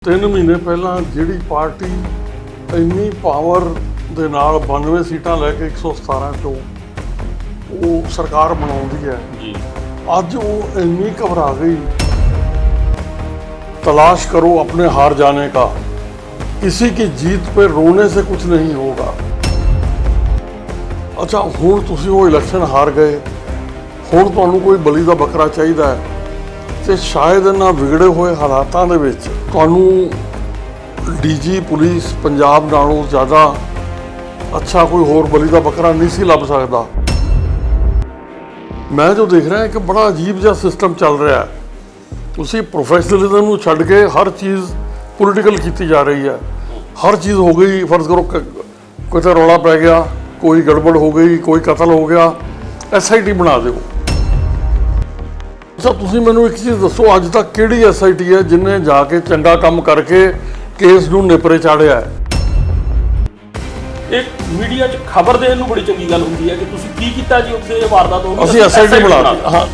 3 ਮਹੀਨੇ ਪਹਿਲਾਂ ਜਿਹੜੀ ਪਾਰਟੀ ਇੰਨੀ ਪਾਵਰ ਦੇ ਨਾਲ 92 ਸੀਟਾਂ ਲੈ ਕੇ 117 ਚੋਂ ਉਹ ਸਰਕਾਰ ਬਣਾਉਂਦੀ ਹੈ ਜੀ ਅੱਜ ਉਹ ਇੰਨੀ घबरा गई। तलाश करो अपने हार जाने का, किसी की जीत पे रोने से कुछ नहीं होगा। अच्छा ਹੁਣ ਤੁਸੀਂ ਉਹ ਇਲੈਕਸ਼ਨ ਹਾਰ ਗਏ, ਹੁਣ ਤੁਹਾਨੂੰ ਕੋਈ ਬਲੀ ਦਾ ਬੱਕਰਾ ਚਾਹੀਦਾ ਹੈ ਤੇ ਸ਼ਾਇਦ ਇਹਨਾਂ ਵਿਗੜੇ ਹੋਏ ਹਾਲਾਤਾਂ ਦੇ ਵਿੱਚ ਤੁਹਾਨੂੰ ਡੀਜੀ ਪੁਲਿਸ ਪੰਜਾਬ ਨਾਲੋਂ ਜ਼ਿਆਦਾ ਅੱਛਾ ਕੋਈ ਹੋਰ ਬਲੀ ਦਾ ਬੱਕਰਾ ਨਹੀਂ ਸੀ ਲੱਭ ਸਕਦਾ। ਮੈਂ ਜੋ ਦੇਖ ਰਿਹਾ ਇੱਕ ਬੜਾ ਅਜੀਬ ਜਿਹਾ ਸਿਸਟਮ ਚੱਲ ਰਿਹਾ ਹੈ। ਤੁਸੀਂ ਪ੍ਰੋਫੈਸ਼ਨਲਿਜ਼ਮ ਨੂੰ ਛੱਡ ਕੇ ਹਰ ਚੀਜ਼ ਪੋਲੀਟੀਕਲ ਕੀਤੀ ਜਾ ਰਹੀ ਹੈ। ਹਰ ਚੀਜ਼ ਹੋ ਗਈ, ਫਰਜ਼ ਕਰੋ ਕੋਈ ਤਾਂ ਰੌਲਾ ਪੈ ਗਿਆ, ਕੋਈ ਗੜਬੜ ਹੋ ਗਈ, ਕੋਈ ਕਤਲ ਹੋ ਗਿਆ, SIT ਬਣਾ ਦਿਓ। ਅੱਛਾ ਤੁਸੀਂ ਮੈਨੂੰ ਇੱਕ ਚੀਜ਼ ਦੱਸੋ, ਅੱਜ ਤੱਕ ਕਿਹੜੀ SIT ਹੈ ਜਿਹਨੇ ਜਾ ਕੇ ਚੰਗਾ ਕੰਮ ਕਰਕੇ ਕੇਸ ਨੂੰ ਨੇਪਰੇ ਚਾੜਿਆ ਹੈ? ਇੱਕ ਮੀਡੀਆ 'ਚ ਖਬਰ ਦੇਣ ਨੂੰ ਬੜੀ ਚੰਗੀ ਗੱਲ ਹੁੰਦੀ ਹੈ ਕਿ ਤੁਸੀਂ ਕੀ ਕੀਤਾ ਜੀ ਉੱਥੇ ਵਾਰਦਾਤ ਹੋ ਗਈ, ਅਸੀਂ SIT ਬਣਾ ਦਿੱਤੀ। ਹਾਂ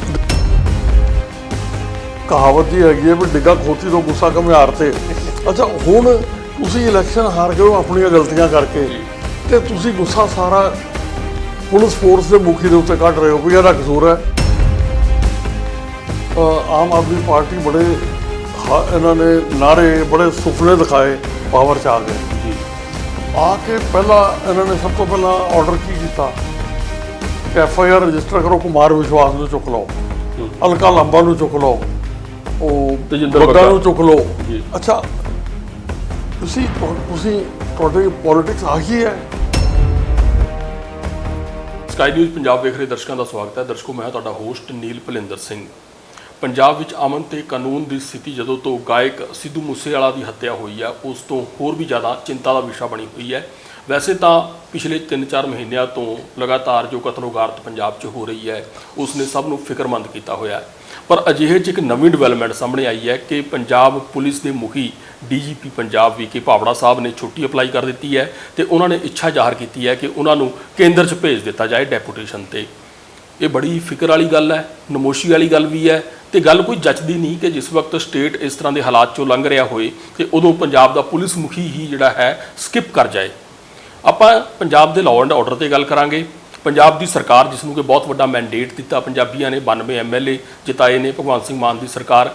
ਕਹਾਵਤ ਜੀ ਹੈਗੀ ਹੈ ਵੀ ਡਿੱਗਾ ਖੋਤੀ ਤੋਂ ਗੁੱਸਾ ਘੁਮਿਆਰ ਤੇ। ਅੱਛਾ ਹੁਣ ਤੁਸੀਂ ਇਲੈਕਸ਼ਨ ਹਾਰ ਗਏ ਹੋ ਆਪਣੀਆਂ ਗਲਤੀਆਂ ਕਰਕੇ ਤੇ ਤੁਸੀਂ ਗੁੱਸਾ ਸਾਰਾ ਪੁਲਿਸ ਫੋਰਸ ਦੇ ਮੁਖੀ ਦੇ ਉੱਤੇ ਕੱਢ ਰਹੇ ਹੋ, ਕੋਈ ਇਹਦਾ ਕਸੂਰ ਹੈ? ਆਮ ਆਦਮੀ ਪਾਰਟੀ ਬੜੇ ਇਹਨਾਂ ਨੇ ਨਾਰੇ ਬੜੇ ਸੁਪਨੇ ਦਿਖਾਏ, ਪਾਵਰ 'ਚ ਆ ਗਏ ਜੀ ਆ ਕੇ ਪਹਿਲਾਂ ਇਹਨਾਂ ਨੇ ਸਭ ਤੋਂ ਪਹਿਲਾਂ ਆਰਡਰ ਕੀ ਕੀਤਾ ਕਿ FIR ਰਜਿਸਟਰ ਕਰੋ, ਕੁਮਾਰ ਵਿਸ਼ਵਾਸ ਨੂੰ ਚੁੱਕ ਲਓ, ਅਲਕਾ ਲਾਂਬਾ ਨੂੰ ਚੁੱਕ ਲਓ, ਉਹ ਤੇਜਿੰਦਰ ਬੱਗਾ ਨੂੰ ਚੁੱਕ ਲਓ। ਜੀ। ਅੱਛਾ ਤੁਸੀਂ ਤੁਹਾਡੀ ਪੋਲਿਟਿਕਸ ਆ ਗਈ ਹੈ। ਸਕਾਈ ਨਿਊਜ਼ ਪੰਜਾਬ ਵੇਖ ਰਹੇ ਦਰਸ਼ਕਾਂ ਦਾ ਸਵਾਗਤ ਹੈ। ਦਰਸ਼ਕੋ ਮੈਂ ਤੁਹਾਡਾ ਹੋਸਟ ਨੀਲ ਭਲਿੰਦਰ ਸਿੰਘ। ਪੰਜਾਬ ਵਿੱਚ ਅਮਨ ਤੇ ਕਾਨੂੰਨ ਦੀ ਸਥਿਤੀ ਜਦੋਂ ਤੋਂ ਗਾਇਕ ਸਿੱਧੂ ਮੂਸੇਵਾਲਾ ਦੀ ਹੱਤਿਆ ਹੋਈ ਹੈ ਉਸ ਤੋਂ ਹੋਰ ਵੀ ਜ਼ਿਆਦਾ ਚਿੰਤਾ ਦਾ ਵਿਸ਼ਾ ਬਣੀ ਹੋਈ ਹੈ। ਵੈਸੇ ਤਾਂ ਪਿਛਲੇ 3-4 ਮਹੀਨਿਆਂ ਤੋਂ ਲਗਾਤਾਰ ਜੋ ਕਤਲ-ਵਾਰਦਾਤ ਪੰਜਾਬ 'ਚ ਹੋ ਰਹੀ ਹੈ ਉਸ ਨੇ ਸਭ ਨੂੰ ਫਿਕਰਮੰਦ ਕੀਤਾ ਹੋਇਆ ਹੈ, ਪਰ ਅਜਿਹੇ 'ਚ ਇੱਕ ਨਵੀਂ ਡਿਵੈਲਪਮੈਂਟ ਸਾਹਮਣੇ ਆਈ ਹੈ ਕਿ ਪੰਜਾਬ ਪੁਲਿਸ ਦੇ ਮੁਖੀ DGP ਪੰਜਾਬ VK ਭਾਵੜਾ ਸਾਹਿਬ ਨੇ ਛੁੱਟੀ ਅਪਲਾਈ ਕਰ ਦਿੱਤੀ ਹੈ ਤੇ ਉਹਨਾਂ ਨੇ ਇੱਛਾ ਜ਼ਾਹਰ ਕੀਤੀ ਹੈ ਕਿ ਉਹਨਾਂ ਨੂੰ ਕੇਂਦਰ 'ਚ ਭੇਜ ਦਿੱਤਾ ਜਾਏ ਡੈਪੂਟੇਸ਼ਨ ਤੇ। ਇਹ ਬੜੀ ਫਿਕਰ ਵਾਲੀ ਗੱਲ ਹੈ, ਨਮੋਸ਼ੀ ਵਾਲੀ ਗੱਲ ਵੀ ਹੈ ਤੇ ਗੱਲ ਕੋਈ ਜੱਚਦੀ ਨਹੀਂ ਕਿ ਜਿਸ ਵਕਤ ਸਟੇਟ ਇਸ ਤਰ੍ਹਾਂ ਦੇ ਹਾਲਾਤ 'ਚੋਂ ਲੰਘ ਰਿਹਾ ਹੋਏ ਤੇ ਉਦੋਂ ਪੰਜਾਬ ਦਾ ਪੁਲਿਸ ਮੁਖੀ ਹੀ ਜਿਹੜਾ ਹੈ ਸਕਿਪ ਕਰ ਜਾਏ। ਆਪਾਂ ਪੰਜਾਬ ਦੇ ਲਾਅ ਐਂਡ ਆਰਡਰ ਤੇ ਗੱਲ ਕਰਾਂਗੇ। ਪੰਜਾਬ ਦੀ ਸਰਕਾਰ ਜਿਸ ਨੂੰ ਕਿ ਬਹੁਤ ਵੱਡਾ ਮੈਂਡੇਟ ਦਿੱਤਾ ਪੰਜਾਬੀਆਂ ਨੇ, 92 MLA ਜਿਤਾਏ ਨੇ ਭਗਵੰਤ ਸਿੰਘ ਮਾਨ ਦੀ ਸਰਕਾਰ,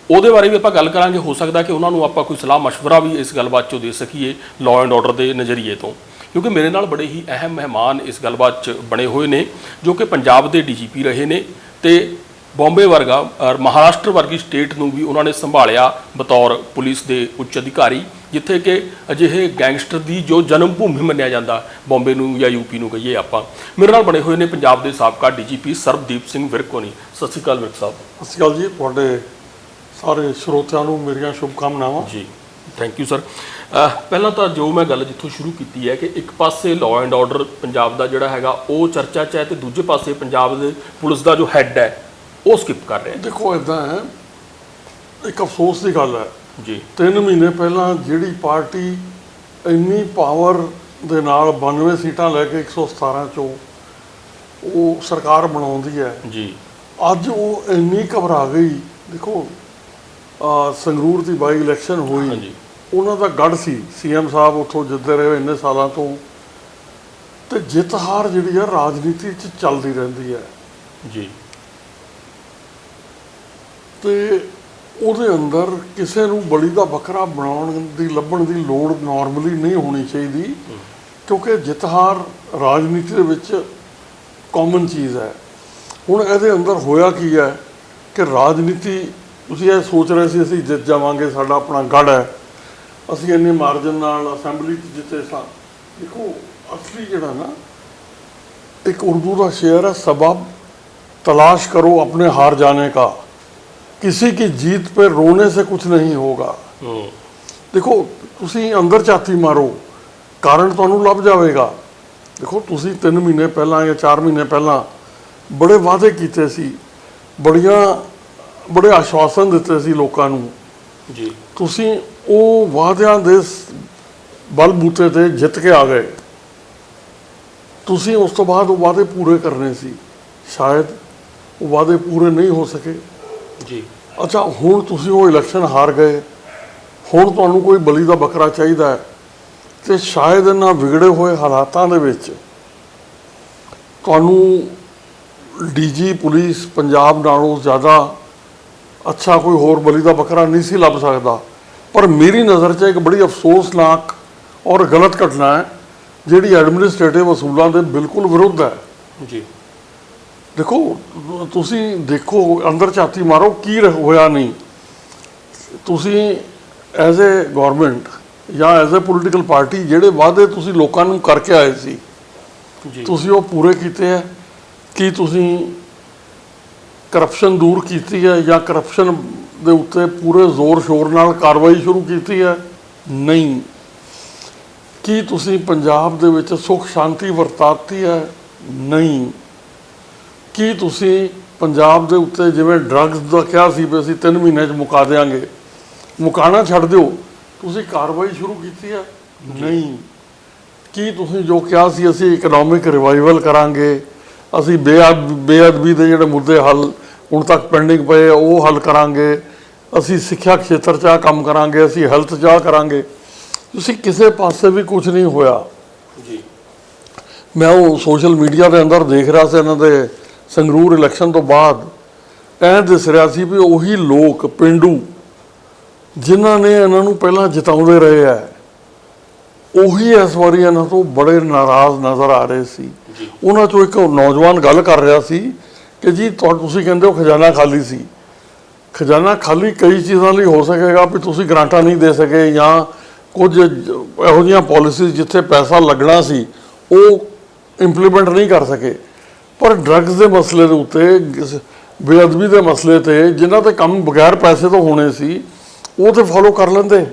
ਉਹਦੇ ਬਾਰੇ ਵੀ ਆਪਾਂ ਗੱਲ ਕਰਾਂਗੇ। ਹੋ ਸਕਦਾ ਕਿ ਉਹਨਾਂ ਨੂੰ ਆਪਾਂ ਕੋਈ ਸਲਾਹ ਮਸ਼ਵਰਾ ਵੀ ਇਸ ਗੱਲਬਾਤ 'ਚੋਂ ਦੇ ਸਕੀਏ ਲਾਅ ਐਂਡ ਆਰਡਰ ਦੇ ਨਜ਼ਰੀਏ ਤੋਂ, ਕਿਉਂਕਿ ਮੇਰੇ ਨਾਲ ਬੜੇ ਹੀ ਅਹਿਮ ਮਹਿਮਾਨ ਇਸ ਗੱਲਬਾਤ 'ਚ ਬਣੇ ਹੋਏ ਨੇ ਜੋ ਕਿ ਪੰਜਾਬ ਦੇ DGP ਰਹੇ ਨੇ ਤੇ ਬੰਬੇ ਵਰਗਾ ਮਹਾਰਾਸ਼ਟਰ ਵਰਗੀ ਸਟੇਟ ਨੂੰ ਵੀ ਉਹਨਾਂ ਨੇ ਸੰਭਾਲਿਆ ਬਤੌਰ ਪੁਲਿਸ ਦੇ ਉੱਚ ਅਧਿਕਾਰੀ, ਜਿੱਥੇ ਕਿ ਅਜਿਹੇ ਗੈਂਗਸਟਰ ਦੀ ਜੋ ਜਨਮ ਭੂਮੀ ਮੰਨਿਆ ਜਾਂਦਾ ਬੰਬੇ ਨੂੰ ਜਾਂ UP ਨੂੰ ਕਹੀਏ ਆਪਾਂ। ਮੇਰੇ ਨਾਲ ਬਣੇ ਹੋਏ ਨੇ ਪੰਜਾਬ ਦੇ ਸਾਬਕਾ DGP ਸਰਬਦੀਪ ਸਿੰਘ ਵਿਰਕ ਹੋਣੀ। ਸਤਿ ਸ਼੍ਰੀ ਅਕਾਲ ਵਿਰਕ ਸਾਹਿਬ। ਸਤਿ ਸ਼੍ਰੀ ਅਕਾਲ ਜੀ, ਤੁਹਾਡੇ ਸਾਰੇ ਸਰੋਤਿਆਂ ਨੂੰ ਮੇਰੀਆਂ ਸ਼ੁਭਕਾਮਨਾਵਾਂ ਜੀ। Thank you sir. ਪਹਿਲਾਂ ਤਾਂ ਜੋ ਮੈਂ ਗੱਲ ਜਿੱਥੋਂ ਸ਼ੁਰੂ ਕੀਤੀ ਹੈ ਕਿ ਇੱਕ ਪਾਸੇ ਲਾਅ ਐਂਡ ਆਰਡਰ ਪੰਜਾਬ ਦਾ ਜਿਹੜਾ ਹੈਗਾ ਉਹ ਚਰਚਾ 'ਚ ਹੈ ਤੇ ਦੂਜੇ ਪਾਸੇ ਪੰਜਾਬ ਦੇ ਪੁਲਿਸ ਦਾ ਜੋ ਹੈੱਡ ਹੈ ਉਹ ਸਕਿਪ ਕਰ ਰਿਹਾ। ਦੇਖੋ ਇੱਦਾਂ ਹੈ, ਇੱਕ ਅਫਸੋਸ ਦੀ ਗੱਲ ਹੈ ਜੀ 3 ਮਹੀਨੇ ਪਹਿਲਾਂ ਜਿਹੜੀ ਪਾਰਟੀ ਇੰਨੀ ਪਾਵਰ ਦੇ ਨਾਲ 92 ਸੀਟਾਂ ਲੈ ਕੇ 117 ਚੋਂ ਉਹ ਸਰਕਾਰ ਬਣਾਉਂਦੀ ਹੈ ਜੀ ਅੱਜ ਉਹ ਇੰਨੀ ਘਬਰਾ ਗਈ। ਦੇਖੋ ਸੰਗਰੂਰ ਦੀ ਬਾਈ ਇਲੈਕਸ਼ਨ ਹੋਈ, ਹਾਂਜੀ ਉਹਨਾਂ ਦਾ ਗੜ ਸੀ, CM ਸਾਹਿਬ ਉੱਥੋਂ ਜਿੱਤਦੇ ਰਹੇ ਇੰਨੇ ਸਾਲਾਂ ਤੋਂ, ਤੇ ਜਿੱਤ ਹਾਰ ਜਿਹੜੀ ਹੈ ਰਾਜਨੀਤੀ 'ਚ ਚੱਲਦੀ ਰਹਿੰਦੀ ਹੈ ਜੀ ਤੇ ਉਹਦੇ ਅੰਦਰ ਕਿਸੇ ਨੂੰ ਬਲੀ ਦਾ ਬੱਕਰਾ ਬਣਾਉਣ ਦੀ ਲੱਭਣ ਦੀ ਲੋੜ ਨਾਰਮਲੀ ਨਹੀਂ ਹੋਣੀ ਚਾਹੀਦੀ, ਕਿਉਂਕਿ ਜਿੱਤ ਹਾਰ ਰਾਜਨੀਤੀ ਦੇ ਵਿੱਚ ਕਾਮਨ ਚੀਜ਼ ਹੈ। ਹੁਣ ਇਹਦੇ ਅੰਦਰ ਹੋਇਆ ਕੀ ਹੈ ਕਿ ਰਾਜਨੀਤੀ, ਤੁਸੀਂ ਇਹ ਸੋਚ ਰਹੇ ਸੀ ਅਸੀਂ ਜਿੱਤ ਜਾਵਾਂਗੇ, ਸਾਡਾ ਆਪਣਾ ਗੜ ਹੈ, ਅਸੀਂ ਇੰਨੇ ਮਾਰਜਨ ਨਾਲ ਅਸੈਂਬਲੀ 'ਚ ਜਿੱਤੇ ਸਾਂ। ਦੇਖੋ ਅਸਲੀ ਜਿਹੜਾ ਨਾ ਇੱਕ ਉਰਦੂ ਦਾ ਸ਼ੇਅਰ ਹੈ, ਸਬਬ तलाश करो अपने हार जाने का, किसी की जीत पे रोने से कुछ नहीं होगा। देखो ਤੁਸੀਂ ਅੰਦਰ ਝਾਤੀ ਮਾਰੋ, ਕਾਰਨ ਤੁਹਾਨੂੰ ਲੱਭ ਜਾਵੇਗਾ। ਦੇਖੋ ਤੁਸੀਂ 3 ਮਹੀਨੇ ਪਹਿਲਾਂ ਜਾਂ 4 ਮਹੀਨੇ ਪਹਿਲਾਂ ਬੜੇ ਵਾਅਦੇ ਕੀਤੇ ਸੀ, ਬੜੇ ਆਸ਼ਵਾਸਨ ਦਿੱਤੇ ਸੀ ਲੋਕਾਂ ਨੂੰ ਜੀ। ਤੁਸੀਂ ਉਹ ਵਾਅਦਿਆਂ ਦੇ ਬਲਬੂਤੇ ਤੇ ਜਿੱਤ ਕੇ ਆ ਗਏ। ਤੁਸੀਂ ਉਸ ਤੋਂ ਬਾਅਦ ਉਹ ਵਾਅਦੇ ਪੂਰੇ ਕਰਨੇ ਸੀ, ਸ਼ਾਇਦ ਉਹ ਵਾਅਦੇ ਪੂਰੇ ਨਹੀਂ ਹੋ ਸਕੇ ਜੀ। ਅੱਛਾ ਹੁਣ ਤੁਸੀਂ ਉਹ ਇਲੈਕਸ਼ਨ ਹਾਰ ਗਏ, ਹੁਣ ਤੁਹਾਨੂੰ ਕੋਈ ਬਲੀ ਦਾ ਬੱਕਰਾ ਚਾਹੀਦਾ ਹੈ ਤੇ ਸ਼ਾਇਦ ਇਹਨਾਂ ਵਿਗੜੇ ਹੋਏ ਹਾਲਾਤਾਂ ਦੇ ਵਿੱਚ ਤੁਹਾਨੂੰ ਡੀਜੀ ਪੁਲਿਸ ਪੰਜਾਬ ਨਾਲੋਂ ਜ਼ਿਆਦਾ ਅੱਛਾ ਕੋਈ ਹੋਰ ਬਲੀ ਦਾ ਬੱਕਰਾ ਨਹੀਂ ਸੀ ਲੱਭ ਸਕਦਾ। ਪਰ ਮੇਰੀ ਨਜ਼ਰ 'ਚ ਇੱਕ ਬੜੀ ਅਫਸੋਸਨਾਕ ਔਰ ਗਲਤ ਘਟਨਾ ਹੈ ਜਿਹੜੀ ਐਡਮਿਨਿਸਟ੍ਰੇਟਿਵ ਅਸੂਲਾਂ ਦੇ ਬਿਲਕੁਲ ਵਿਰੁੱਧ ਹੈ ਜੀ। ਦੇਖੋ, ਤੁਸੀਂ ਦੇਖੋ ਅੰਦਰ ਝਾਤੀ ਮਾਰੋ ਕੀ ਹੋਇਆ ਨਹੀਂ। ਤੁਸੀਂ ਐਜ਼ ਏ ਗੌਰਮੈਂਟ ਜਾਂ ਐਜ਼ ਏ ਪੋਲੀਟੀਕਲ ਪਾਰਟੀ ਜਿਹੜੇ ਵਾਅਦੇ ਤੁਸੀਂ ਲੋਕਾਂ ਨੂੰ ਕਰਕੇ ਆਏ ਸੀ ਜੀ, ਤੁਸੀਂ ਉਹ ਪੂਰੇ ਕੀਤੇ ਹੈ? ਕੀ ਤੁਸੀਂ ਕਰਪਸ਼ਨ ਦੂਰ ਕੀਤੀ ਹੈ ਜਾਂ ਕਰਪਸ਼ਨ ਦੇ ਉੱਤੇ ਪੂਰੇ ਜ਼ੋਰ ਸ਼ੋਰ ਨਾਲ ਕਾਰਵਾਈ ਸ਼ੁਰੂ ਕੀਤੀ ਹੈ? ਨਹੀਂ। ਕੀ ਤੁਸੀਂ ਪੰਜਾਬ ਦੇ ਵਿੱਚ ਸੁੱਖ ਸ਼ਾਂਤੀ ਵਰਤਾਤੀ ਹੈ? ਨਹੀਂ। ਕੀ ਤੁਸੀਂ ਪੰਜਾਬ ਦੇ ਉੱਤੇ ਜਿਵੇਂ ਡਰੱਗਸ ਦਾ ਕਿਹਾ ਸੀ ਵੀ ਅਸੀਂ 3 ਮਹੀਨਿਆਂ 'ਚ ਮੁਕਾ ਦਿਆਂਗੇ, ਮੁਕਾਣਾ ਛੱਡ ਦਿਓ, ਤੁਸੀਂ ਕਾਰਵਾਈ ਸ਼ੁਰੂ ਕੀਤੀ ਹੈ? ਨਹੀਂ। ਕੀ ਤੁਸੀਂ ਜੋ ਕਿਹਾ ਸੀ ਅਸੀਂ ਇਕਨੋਮਿਕ ਰਿਵਾਈਵਲ ਕਰਾਂਗੇ, ਅਸੀਂ ਬੇਅਦਬੀ ਦੇ ਜਿਹੜੇ ਮੁੱਦੇ ਹੱਲ ਹੁਣ ਤੱਕ ਪੈਂਡਿੰਗ ਪਏ ਉਹ ਹੱਲ ਕਰਾਂਗੇ, ਅਸੀਂ ਸਿੱਖਿਆ ਖੇਤਰ 'ਚ ਆਹ ਕੰਮ ਕਰਾਂਗੇ, ਅਸੀਂ ਹੈਲਥ 'ਚ ਆਹ ਕਰਾਂਗੇ, ਤੁਸੀਂ ਕਿਸੇ ਪਾਸੇ ਵੀ ਕੁਝ ਨਹੀਂ ਹੋਇਆ ਜੀ। ਮੈਂ ਉਹ ਸੋਸ਼ਲ ਮੀਡੀਆ ਦੇ ਅੰਦਰ ਦੇਖ ਰਿਹਾ ਸੀ ਇਹਨਾਂ ਦੇ ਸੰਗਰੂਰ ਇਲੈਕਸ਼ਨ ਤੋਂ ਬਾਅਦ ਐਂ ਦਿਸ ਰਿਹਾ ਸੀ ਵੀ ਉਹੀ ਲੋਕ ਪਿੰਡੂ ਜਿਨ੍ਹਾਂ ਨੇ ਇਹਨਾਂ ਨੂੰ ਪਹਿਲਾਂ ਜਿਤਾਉਂਦੇ ਰਹੇ ਹੈ ਉਹੀ ਇਸ ਵਾਰੀ ਇਹਨਾਂ ਤੋਂ ਬੜੇ ਨਾਰਾਜ਼ ਨਜ਼ਰ ਆ ਰਹੇ ਸੀ। ਉਹਨਾਂ 'ਚੋਂ ਇੱਕ ਨੌਜਵਾਨ ਗੱਲ ਕਰ ਰਿਹਾ ਸੀ ਕਿ ਜੀ ਤੁਸੀਂ ਕਹਿੰਦੇ ਹੋ ਖਜ਼ਾਨਾ ਖਾਲੀ ਸੀ। ਖਜ਼ਾਨਾ ਖਾਲੀ ਕਈ ਚੀਜ਼ਾਂ ਲਈ ਹੋ ਸਕੇਗਾ ਵੀ ਤੁਸੀਂ ਗ੍ਰਾਂਟਾਂ ਨਹੀਂ ਦੇ ਸਕੇ ਜਾਂ ਕੁਝ ਇਹੋ ਜਿਹੀਆਂ ਪਾਲਿਸੀਜ਼ ਜਿੱਥੇ ਪੈਸਾ ਲੱਗਣਾ ਸੀ ਉਹ ਇੰਪਲੀਮੈਂਟ ਨਹੀਂ ਕਰ ਸਕੇ। ਪਰ ਡਰੱਗਸ ਦੇ ਮਸਲੇ ਦੇ ਉੱਤੇ, ਬੇਅਦਬੀ ਦੇ ਮਸਲੇ 'ਤੇ ਜਿਨ੍ਹਾਂ 'ਤੇ ਕੰਮ ਬਗੈਰ ਪੈਸੇ ਤੋਂ ਹੋਣੇ ਸੀ ਉਹ ਤੇ ਫੋਲੋ ਕਰ ਲੈਂਦੇ।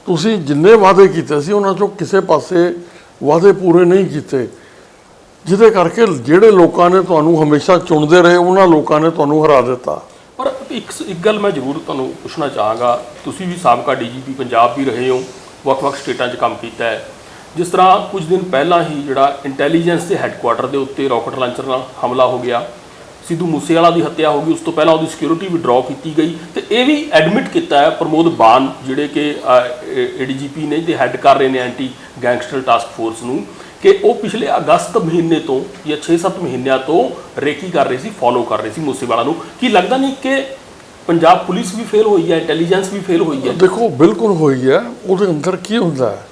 ਤੁਸੀਂ ਜਿੰਨੇ ਵਾਅਦੇ ਕੀਤੇ ਸੀ ਉਹਨਾਂ 'ਚੋਂ ਕਿਸੇ ਪਾਸੇ ਵਾਅਦੇ ਪੂਰੇ ਨਹੀਂ ਕੀਤੇ, ਜਿਹਦੇ ਕਰਕੇ ਜਿਹੜੇ ਲੋਕਾਂ ਨੇ ਤੁਹਾਨੂੰ ਹਮੇਸ਼ਾ ਚੁਣਦੇ ਰਹੇ ਉਹਨਾਂ ਲੋਕਾਂ ਨੇ ਤੁਹਾਨੂੰ ਹਰਾ ਦਿੱਤਾ। ਪਰ ਇੱਕ ਗੱਲ ਮੈਂ ਜ਼ਰੂਰ ਤੁਹਾਨੂੰ ਪੁੱਛਣਾ ਚਾਹਾਂਗਾ, ਤੁਸੀਂ ਵੀ ਸਾਬਕਾ ਡੀਜੀਪੀ ਪੰਜਾਬ ਵੀ ਰਹੇ ਹੋ, ਵੱਖ-ਵੱਖ ਸਟੇਟਾਂ 'ਚ ਕੰਮ ਕੀਤਾ ਹੈ। ਜਿਸ ਤਰ੍ਹਾਂ ਕੁਝ ਦਿਨ ਪਹਿਲਾਂ ਹੀ ਜਿਹੜਾ ਇੰਟੈਲੀਜੈਂਸ ਦੇ ਹੈੱਡਕੁਆਟਰ ਦੇ ਉੱਤੇ ਰਾਕਟ ਲਾਂਚਰ ਨਾਲ ਹਮਲਾ ਹੋ ਗਿਆ, ਸਿੱਧੂ ਮੂਸੇਵਾਲਾ ਦੀ ਹੱਤਿਆ ਹੋ ਗਈ, ਉਸ ਤੋਂ ਪਹਿਲਾਂ ਉਹਦੀ ਸਿਕਿਉਰਿਟੀ ਵਿਡਰਾਅ ਕੀਤੀ ਗਈ ਤੇ ਇਹ ਵੀ ਐਡਮਿਟ ਕੀਤਾ ਹੈ ਪ੍ਰਮੋਦ ਬਾਨ ਜਿਹੜੇ ਕਿ ਏਡੀਜੀਪੀ ਨੇ ਤੇ ਹੈੱਡ ਕਰ ਰਹੇ ਨੇ ਐਂਟੀ ਗੈਂਗਸਟਰ ਟਾਸਕ ਫੋਰਸ ਨੂੰ, ਕਿ ਉਹ ਪਿਛਲੇ ਅਗਸਤ ਮਹੀਨੇ ਤੋਂ ਜਾਂ 6-7 ਮਹੀਨਿਆਂ ਤੋਂ ਰੇਕੀ ਕਰ ਰਹੇ ਸੀ, ਫੋਲੋ ਕਰ ਰਹੇ ਸੀ ਮੂਸੇਵਾਲਾ ਨੂੰ। ਕੀ ਲੱਗਦਾ ਨਹੀਂ ਕਿ ਪੰਜਾਬ ਪੁਲਿਸ ਵੀ ਫੇਲ ਹੋਈ ਹੈ, ਇੰਟੈਲੀਜੈਂਸ ਵੀ ਫੇਲ ਹੋਈ ਹੈ? ਦੇਖੋ, ਬਿਲਕੁਲ ਹੋਈ ਹੈ। ਉਹਦੇ ਅੰਦਰ ਕੀ ਹੁੰਦਾ ਹੈ,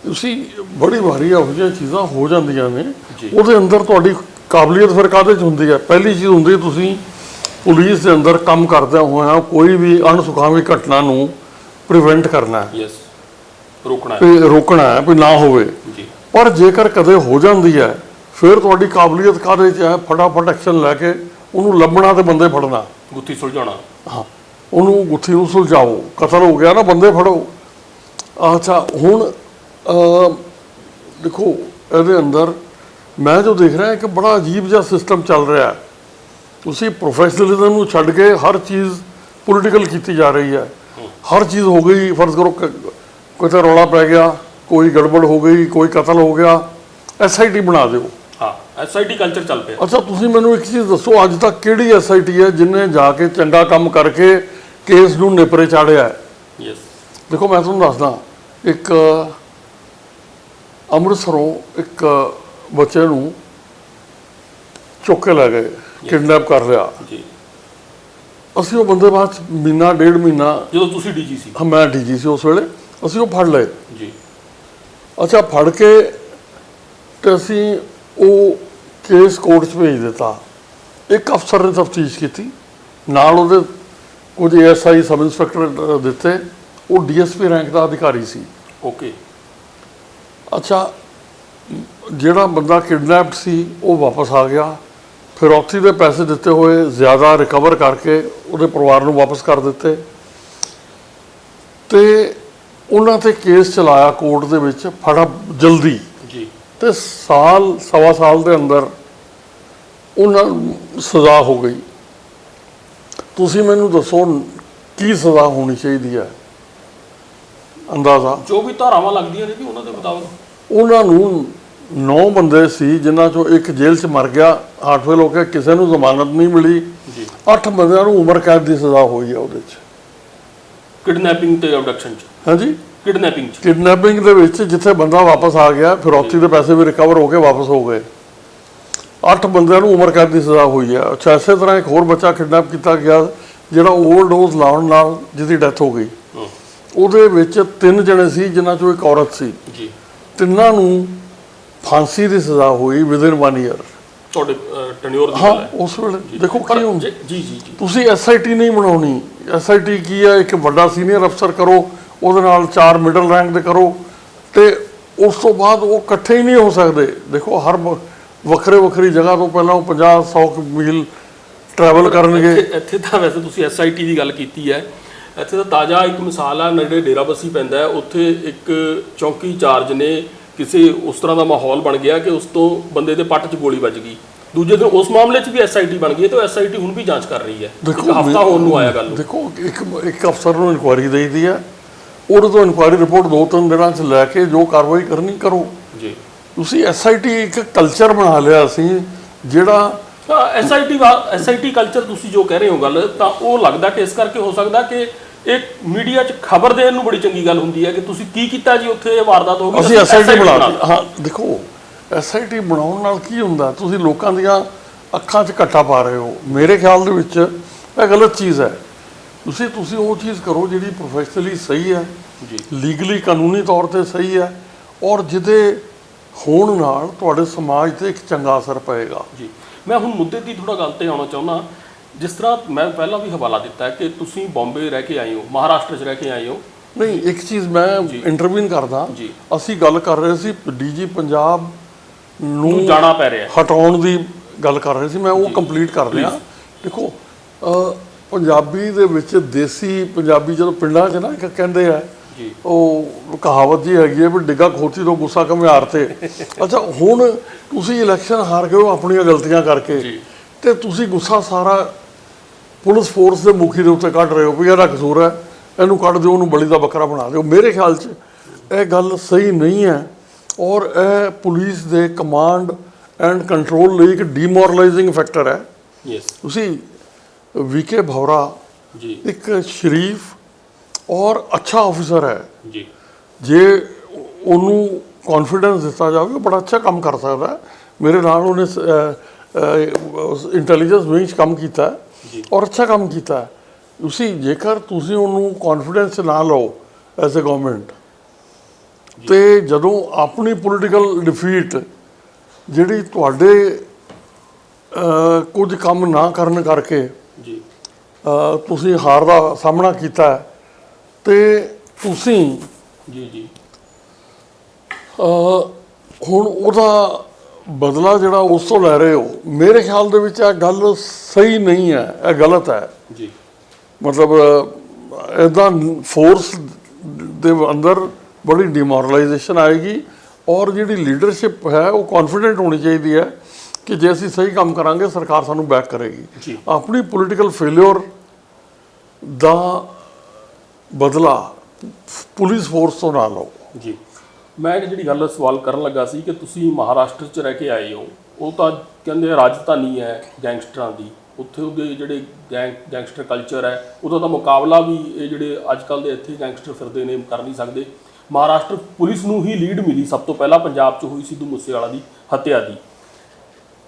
ਤੁਸੀਂ ਬੜੀ ਵਾਰੀ ਇਹੋ ਜਿਹੀਆਂ ਚੀਜ਼ਾਂ ਹੋ ਜਾਂਦੀਆਂ ਨੇ, ਉਹਦੇ ਅੰਦਰ ਤੁਹਾਡੀ ਕਾਬਲੀਅਤ ਫਿਰ ਕਾਹਦੇ 'ਚ ਹੁੰਦੀ ਹੈ? ਪਹਿਲੀ ਚੀਜ਼ ਹੁੰਦੀ ਤੁਸੀਂ ਪੁਲਿਸ ਦੇ ਅੰਦਰ ਕੰਮ ਕਰਦਿਆਂ ਹੋਇਆਂ ਕੋਈ ਵੀ ਅਣਸੁਖਾਵੀ ਘਟਨਾ ਨੂੰ ਪ੍ਰੀਵੈਂਟ ਕਰਨਾ ਹੈ, ਰੋਕਣਾ ਹੈ ਵੀ ਨਾ ਹੋਵੇ। ਪਰ ਜੇਕਰ ਕਦੇ ਹੋ ਜਾਂਦੀ ਹੈ ਫਿਰ ਤੁਹਾਡੀ ਕਾਬਲੀਅਤ ਕਾਹਦੇ 'ਚ ਹੈ? ਫਟਾਫਟ ਐਕਸ਼ਨ ਲੈ ਕੇ ਉਹਨੂੰ ਲੱਭਣਾ ਤੇ ਬੰਦੇ ਫੜਨਾ, ਗੁੱਥੀ ਸੁਲਝਾਉਣਾ। ਹਾਂ, ਉਹਨੂੰ ਗੁੱਥੀ ਨੂੰ ਸੁਲਝਾਓ। ਕਤਲ ਹੋ ਗਿਆ ਨਾ, ਬੰਦੇ ਫੜੋ। ਅੱਛਾ, ਹੁਣ ਦੇਖੋ ਇਹਦੇ ਅੰਦਰ ਮੈਂ ਜੋ ਦੇਖ ਰਿਹਾ ਕਿ ਬੜਾ ਅਜੀਬ ਜਿਹਾ ਸਿਸਟਮ ਚੱਲ ਰਿਹਾ ਹੈ। ਤੁਸੀਂ ਪ੍ਰੋਫੈਸ਼ਨਲਿਜ਼ਮ ਨੂੰ ਛੱਡ ਕੇ ਹਰ ਚੀਜ਼ ਪੋਲੀਟੀਕਲ ਕੀਤੀ ਜਾ ਰਹੀ ਹੈ। ਹਰ ਚੀਜ਼ ਹੋ ਗਈ, ਫਰਜ਼ ਕਰੋ ਕਿਤੇ ਰੌਲਾ ਪੈ ਗਿਆ, ਕੋਈ ਗੜਬੜ ਹੋ ਗਈ, ਕੋਈ ਕਤਲ ਹੋ ਗਿਆ, SIT ਬਣਾ ਦਿਓ। ਹਾਂ, SIT ਕਲਚਰ ਚੱਲ ਪਿਆ। ਅੱਛਾ, ਤੁਸੀਂ ਮੈਨੂੰ ਇੱਕ ਚੀਜ਼ ਦੱਸੋ, ਅੱਜ ਤੱਕ ਕਿਹੜੀ SIT ਹੈ ਜਿਹਨੇ ਜਾ ਕੇ ਚੰਗਾ ਕੰਮ ਕਰਕੇ ਕੇਸ ਨੂੰ ਨੇਪਰੇ ਚਾੜਿਆ ਹੈ? ਦੇਖੋ, ਮੈਂ ਤੁਹਾਨੂੰ ਦੱਸਦਾ, ਇੱਕ ਅੰਮ੍ਰਿਤਸਰੋਂ ਇੱਕ ਬੱਚੇ ਨੂੰ ਚੁੱਕ ਕੇ ਲੈ ਗਏ, ਕਿਡਨੈਪ ਕਰ ਲਿਆ। ਅਸੀਂ ਉਹ ਬੰਦੇ ਬਾਅਦ ਮਹੀਨਾ ਡੇਢ ਮਹੀਨਾ, ਜਦੋਂ ਤੁਸੀਂ ਡੀਜੀ ਸੀ? ਹਾਂ, ਮੈਂ ਡੀਜੀ ਸੀ ਉਸ ਵੇਲੇ, ਅਸੀਂ ਉਹ ਫੜ ਲਏ ਜੀ। ਅੱਛਾ, ਫੜ ਕੇ ਤੇ ਅਸੀਂ ਉਹ ਕੇਸ ਕੋਰਟ 'ਚ ਭੇਜ ਦਿੱਤਾ। ਇੱਕ ਅਫਸਰ ਨੇ ਤਫਤੀਸ਼ ਕੀਤੀ, ਨਾਲ ਉਹਦੇ ਕੁਝ ASI ਸਬ ਇੰਸਪੈਕਟਰ ਦਿੱਤੇ, ਉਹ DSP ਰੈਂਕ ਦਾ ਅਧਿਕਾਰੀ ਸੀ। ਓਕੇ। ਅੱਛਾ, ਜਿਹੜਾ ਬੰਦਾ ਕਿਡਨੈਪਡ ਸੀ ਉਹ ਵਾਪਸ ਆ ਗਿਆ, ਫਿਰੌਤੀ ਦੇ ਪੈਸੇ ਦਿੱਤੇ ਹੋਏ ਜ਼ਿਆਦਾ ਰਿਕਵਰ ਕਰਕੇ ਉਹਦੇ ਪਰਿਵਾਰ ਨੂੰ ਵਾਪਸ ਕਰ ਦਿੱਤੇ ਤੇ ਉਹਨਾਂ 'ਤੇ ਕੇਸ ਚਲਾਇਆ ਕੋਰਟ ਦੇ ਵਿੱਚ ਫੜਾ ਜਲਦੀ ਜੀ, ਤੇ ਸਾਲ ਸਵਾ ਸਾਲ ਦੇ ਅੰਦਰ ਉਹਨਾਂ ਨੂੰ ਸਜ਼ਾ ਹੋ ਗਈ। ਤੁਸੀਂ ਮੈਨੂੰ ਦੱਸੋ ਕੀ ਸਜ਼ਾ ਹੋਣੀ ਚਾਹੀਦੀ ਹੈ? ਅੰਦਾਜ਼ਾ ਜੋ ਵੀ ਧਾਰਾਵਾਂ ਲੱਗਦੀਆਂ ਨੇ ਜੀ ਉਹਨਾਂ ਦੇ ਮੁਤਾਬਕ ਉਹਨਾਂ ਨੂੰ 9 ਬੰਦੇ ਸੀ ਜਿਨ੍ਹਾਂ ਚੋਂ ਇੱਕ ਜੇਲ੍ਹ 'ਚ ਮਰ ਗਿਆ, ਹਾਰਟ ਫੇਲ ਹੋ ਕੇ, ਕਿਸੇ ਨੂੰ ਜ਼ਮਾਨਤ ਨਹੀਂ ਮਿਲੀ। 8 ਬੰਦਿਆਂ ਨੂੰ ਉਮਰ ਕੈਦ ਦੀ ਸਜ਼ਾ ਹੋਈ ਹੈ ਉਹਦੇ 'ਚ। ਕਿਡਨੈਪਿੰਗ ਤੇ ਅਬਡਕਸ਼ਨ 'ਚ, ਹਾਂਜੀ, ਕਿਡਨੈਪਿੰਗ 'ਚ। ਕਿਡਨੈਪਿੰਗ ਦੇ ਵਿੱਚ ਜਿੱਥੇ ਬੰਦਾ ਵਾਪਸ ਆ ਗਿਆ, ਫਿਰੌਤੀ ਦੇ ਪੈਸੇ ਵੀ ਰਿਕਵਰ ਹੋ ਕੇ ਵਾਪਸ ਹੋ ਗਏ। 8 ਬੰਦਿਆਂ ਨੂੰ ਉਮਰ ਕੈਦ ਦੀ ਸਜ਼ਾ ਹੋਈ ਹੈ। ਅੱਛਾ, ਇਸੇ ਤਰ੍ਹਾਂ ਇੱਕ ਹੋਰ ਬੱਚਾ ਕਿਡਨੈਪ ਕੀਤਾ ਗਿਆ ਜਿਹੜਾ ਓਵਰਡੋਜ਼ ਲਾਉਣ ਨਾਲ ਜਿਹਦੀ ਡੈਥ ਹੋ ਗਈ। ਉਹਦੇ ਵਿੱਚ 3 ਜਣੇ ਸੀ ਜਿਨ੍ਹਾਂ ਚੋਂ ਇੱਕ ਔਰਤ ਸੀ ਜੀ। ਤਿੰਨਾਂ ਨੂੰ ਫਾਂਸੀ ਦੀ ਸਜ਼ਾ ਹੋਈ ਵਿਦਿਨ 1 ਈਅਰ। ਤੁਹਾਡੇ ਟੈਨਿਓਰ ਦੀ ਹਾਂ, ਗੱਲ ਹੈ। ਉਸ ਵੇਲੇ ਦੇਖੋ ਕੀ ਹੁੰਦਾ। ਜੀ ਜੀ ਜੀ। ਤੁਸੀਂ SIT ਨਹੀਂ ਬਣਾਉਣੀ। SIT ਕੀ ਹੈ? ਇੱਕ ਵੱਡਾ ਸੀਨੀਅਰ ਅਫਸਰ ਕਰੋ, ਉਹਦੇ ਨਾਲ 4 ਮਿਡਲ ਰੈਂਕ ਦੇ ਕਰੋ, ਤੇ ਉਸ ਤੋਂ ਬਾਅਦ ਉਹ ਇਕੱਠੇ ਹੀ ਨਹੀਂ ਹੋ ਸਕਦੇ। ਦੇਖੋ ਹਰ ਵੱਖਰੀ ਜਗ੍ਹਾ ਤੋਂ ਪਹਿਲਾਂ ਉਹ 50-100 ਮੀਲ ਟਰੈਵਲ ਕਰਨਗੇ। ਇੱਥੇ ਤਾਂ ਵੈਸੇ ਤੁਸੀਂ SIT ਦੀ ਗੱਲ ਕੀਤੀ ਹੈ, ਇੱਥੇ ਤਾਂ ਤਾਜ਼ਾ ਇੱਕ ਮਿਸਾਲ ਆ, ਨੇੜੇ ਡੇਰਾਬੱਸੀ ਪੈਂਦਾ ਹੈ, ਉੱਥੇ ਇੱਕ ਚੌਂਕੀ ਇੰਚਾਰਜ ਨੇ ਕਿਸੇ ਉਸ ਤਰ੍ਹਾਂ ਦਾ ਮਾਹੌਲ ਬਣ ਗਿਆ ਕਿ ਉਸ ਤੋਂ ਬੰਦੇ ਦੇ ਪੱਟ 'ਚ ਗੋਲੀ ਵੱਜ ਗਈ। ਦੂਜੇ ਦਿਨ ਉਸ ਮਾਮਲੇ 'ਚ ਵੀ SIT ਬਣ ਗਈ ਹੈ, ਤੇ SIT ਹੁਣ ਵੀ ਜਾਂਚ ਕਰ ਰਹੀ ਹੈ। ਇੱਕ ਹਫ਼ਤਾ ਹੋਣ ਨੂੰ ਆਇਆ ਗੱਲ ਨੂੰ। ਦੇਖੋ ਇੱਕ ਅਫਸਰ ਨੂੰ ਇਨਕੁਆਇਰੀ ਦੇਈਦੀ ਹੈ, ਉਹਦੇ ਤੋਂ ਇਨਕੁਆਇਰੀ ਰਿਪੋਰਟ 2-3 ਦਿਨਾਂ 'ਚ ਲੈ ਕੇ ਜੋ ਕਾਰਵਾਈ ਕਰਨੀ ਕਰੋ। ਜੀ। ਤੁਸੀਂ SIT ਇੱਕ ਕਲਚਰ ਬਣਾ ਲਿਆ ਸੀ ਜਿਹੜਾ SIT ਕਲਚਰ ਤੁਸੀਂ ਜੋ ਕਹਿ ਰਹੇ ਹੋ ਗੱਲ, ਤਾਂ ਉਹ ਲੱਗਦਾ ਕਿ ਇਸ ਕਰਕੇ ਹੋ ਸਕਦਾ ਕਿ ਇੱਕ ਮੀਡੀਆ 'ਚ ਖਬਰ ਦੇਣ ਨੂੰ ਬੜੀ ਚੰਗੀ ਗੱਲ ਹੁੰਦੀ ਹੈ ਕਿ ਤੁਸੀਂ ਕੀ ਕੀਤਾ ਜੀ, ਉੱਥੇ ਇਹ ਵਾਰਦਾਤ ਹੋ ਗਈ, ਅਸੀਂ SIT ਬਣਾ ਦਿੱਤੀ। ਹਾਂ, ਦੇਖੋ SIT ਬਣਾਉਣ ਨਾਲ ਕੀ ਹੁੰਦਾ, ਤੁਸੀਂ ਲੋਕਾਂ ਦੀਆਂ ਅੱਖਾਂ 'ਚ ਘੱਟਾ ਪਾ ਰਹੇ ਹੋ। ਮੇਰੇ ਖਿਆਲ ਦੇ ਵਿੱਚ ਇਹ ਗਲਤ ਚੀਜ਼ ਹੈ। ਤੁਸੀਂ ਉਹ ਚੀਜ਼ ਕਰੋ ਜਿਹੜੀ ਪ੍ਰੋਫੈਸ਼ਨਲੀ ਸਹੀ ਹੈ, ਜੀ, ਲੀਗਲੀ ਕਾਨੂੰਨੀ ਤੌਰ ਤੇ ਸਹੀ ਹੈ, ਔਰ ਜਿਹਦੇ ਹੋਣ ਨਾਲ ਤੁਹਾਡੇ ਸਮਾਜ ਤੇ ਇੱਕ ਚੰਗਾ ਅਸਰ ਪਏਗਾ। ਜੀ। ਮੈਂ ਹੁਣ ਮੁੱਦੇ ਦੀ ਥੋੜਾ ਗੱਲ ਤੇ ਆਉਣਾ ਚਾਹੁੰਦਾ। ਜਿਸ ਤਰ੍ਹਾਂ ਮੈਂ ਪਹਿਲਾਂ ਵੀ ਹਵਾਲਾ ਦਿੱਤਾ ਕਿ ਤੁਸੀਂ ਬੰਬੇ ਰਹਿ ਕੇ ਆਏ ਹੋ, ਮਹਾਰਾਸ਼ਟਰ 'ਚ ਰਹਿ ਕੇ ਆਏ ਹੋ। ਨਹੀਂ, ਇੱਕ ਚੀਜ਼ ਮੈਂ ਇੰਟਰਵਿਊ ਕਰਦਾ। ਜੀ। ਅਸੀਂ ਗੱਲ ਕਰ ਰਹੇ ਸੀ DG ਪੰਜਾਬ ਨੂੰ ਜਾਣਾ ਪੈ ਰਿਹਾ, ਹਟਾਉਣ ਦੀ ਗੱਲ ਕਰ ਰਹੇ ਸੀ। ਮੈਂ ਉਹ ਕੰਪਲੀਟ ਕਰ ਲਿਆ। ਦੇਖੋ ਪੰਜਾਬੀ ਦੇ ਵਿੱਚ ਦੇਸੀ ਪੰਜਾਬੀ ਜਦੋਂ ਪਿੰਡਾਂ 'ਚ ਨਾ ਇੱਕ ਕਹਿੰਦੇ ਆ, ਉਹ ਕਹਾਵਤ ਜੀ ਹੈਗੀ ਹੈ ਵੀ ਡਿੱਗਾ ਖੋਤੀ ਤੋਂ ਗੁੱਸਾ ਘੁਮਿਆਰ ਤੇ। ਅੱਛਾ, ਹੁਣ ਤੁਸੀਂ ਇਲੈਕਸ਼ਨ ਹਾਰ ਗਏ ਹੋ ਆਪਣੀਆਂ ਗਲਤੀਆਂ ਕਰਕੇ, ਤੇ ਤੁਸੀਂ ਗੁੱਸਾ ਸਾਰਾ ਪੁਲਿਸ ਫੋਰਸ ਦੇ ਮੁਖੀ ਦੇ ਉੱਤੇ ਕੱਢ ਰਹੇ ਹੋ ਵੀ ਇਹਦਾ ਕਸੂਰ ਹੈ, ਇਹਨੂੰ ਕੱਢ ਦਿਓ, ਉਹਨੂੰ ਬਲੀ ਦਾ ਬੱਕਰਾ ਬਣਾ ਦਿਓ। ਮੇਰੇ ਖਿਆਲ 'ਚ ਇਹ ਗੱਲ ਸਹੀ ਨਹੀਂ ਹੈ, ਔਰ ਇਹ ਪੁਲਿਸ ਦੇ ਕਮਾਂਡ ਐਂਡ ਕੰਟਰੋਲ ਲਈ ਇੱਕ ਡੀਮੋਰਲਾਈਜ਼ਿੰਗ ਫੈਕਟਰ ਹੈ। ਤੁਸੀਂ VK ਭਵਰਾ ਇੱਕ ਸ਼ਰੀਫ ਔਰ ਅੱਛਾ ਆਫਿਸਰ ਹੈ। ਜੇ ਉਹਨੂੰ ਕੌਨਫੀਡੈਂਸ ਦਿੱਤਾ ਜਾਵੇ, ਉਹ ਬੜਾ ਅੱਛਾ ਕੰਮ ਕਰ ਸਕਦਾ ਹੈ। ਮੇਰੇ ਨਾਲ ਉਹਨੇ ਇੰਟੈਲੀਜੈਂਸ ਵਿੰਗ 'ਚ ਕੰਮ ਕੀਤਾ ਔਰ ਅੱਛਾ ਕੰਮ ਕੀਤਾ। ਜੇਕਰ ਤੁਸੀਂ ਉਹਨੂੰ ਕੌਨਫੀਡੈਂਸ ਨਾ ਲਓ ਐਜ਼ ਏ ਗਵਰਨਮੈਂਟ, ਤੇ ਜਦੋਂ ਆਪਣੀ ਪੋਲੀਟੀਕਲ ਡਿਫੀਟ ਜਿਹੜੀ ਤੁਹਾਡੇ ਕੁਝ ਕੰਮ ਨਾ ਕਰਨ ਕਰਕੇ ਤੁਸੀਂ ਹਾਰ ਦਾ ਸਾਹਮਣਾ ਕੀਤਾ, ਤੇ ਤੁਸੀਂ ਹੁਣ ਉਹਦਾ ਬਦਲਾ ਜਿਹੜਾ ਉਸ ਤੋਂ ਲੈ ਰਹੇ ਹੋ, ਮੇਰੇ ਖਿਆਲ ਦੇ ਵਿੱਚ ਇਹ ਗੱਲ ਸਹੀ ਨਹੀਂ ਹੈ, ਇਹ ਗਲਤ ਹੈ। ਮਤਲਬ ਇੱਦਾਂ ਫੋਰਸ ਦੇ ਅੰਦਰ ਬੜੀ ਡਿਮੋਰਲਾਈਜੇਸ਼ਨ ਆਏਗੀ, ਔਰ ਜਿਹੜੀ ਲੀਡਰਸ਼ਿਪ ਹੈ ਉਹ ਕੌਨਫੀਡੈਂਟ ਹੋਣੀ ਚਾਹੀਦੀ ਹੈ ਕਿ ਜੇ ਅਸੀਂ ਸਹੀ ਕੰਮ ਕਰਾਂਗੇ ਸਰਕਾਰ ਸਾਨੂੰ ਬੈਕ ਕਰੇਗੀ। ਆਪਣੀ ਪੋਲੀਟੀਕਲ ਫੇਲਿਓਰ ਦਾ ਬਦਲਾ ਪੁਲਿਸ ਫੋਰਸ ਤੋਂ ਨਾ ਲਓ। ਜੀ, ਮੈਂ ਜਿਹੜੀ ਗੱਲ ਸਵਾਲ ਕਰਨ ਲੱਗਾ ਸੀ ਕਿ ਤੁਸੀਂ ਮਹਾਰਾਸ਼ਟਰ 'ਚ ਰਹਿ ਕੇ ਆਏ ਹੋ, ਉਹ ਤਾਂ ਕਹਿੰਦੇ ਰਾਜਧਾਨੀ ਹੈ ਗੈਂਗਸਟਰਾਂ ਦੀ, ਉੱਥੇ ਉਹਦੇ ਜਿਹੜੇ ਗੈਂਗਸਟਰ ਕਲਚਰ ਹੈ ਉਹਦਾ ਤਾਂ ਮੁਕਾਬਲਾ ਵੀ ਇਹ ਜਿਹੜੇ ਅੱਜ ਕੱਲ੍ਹ ਦੇ ਇੱਥੇ ਗੈਂਗਸਟਰ ਫਿਰਦੇ ਨੇ ਕਰ ਨਹੀਂ ਸਕਦੇ। ਮਹਾਰਾਸ਼ਟਰ ਪੁਲਿਸ ਨੂੰ ਹੀ ਲੀਡ ਮਿਲੀ ਸਭ ਤੋਂ ਪਹਿਲਾਂ ਪੰਜਾਬ 'ਚ ਹੋਈ ਸਿੱਧੂ ਮੂਸੇਵਾਲਾ ਦੀ ਹੱਤਿਆ ਦੀ।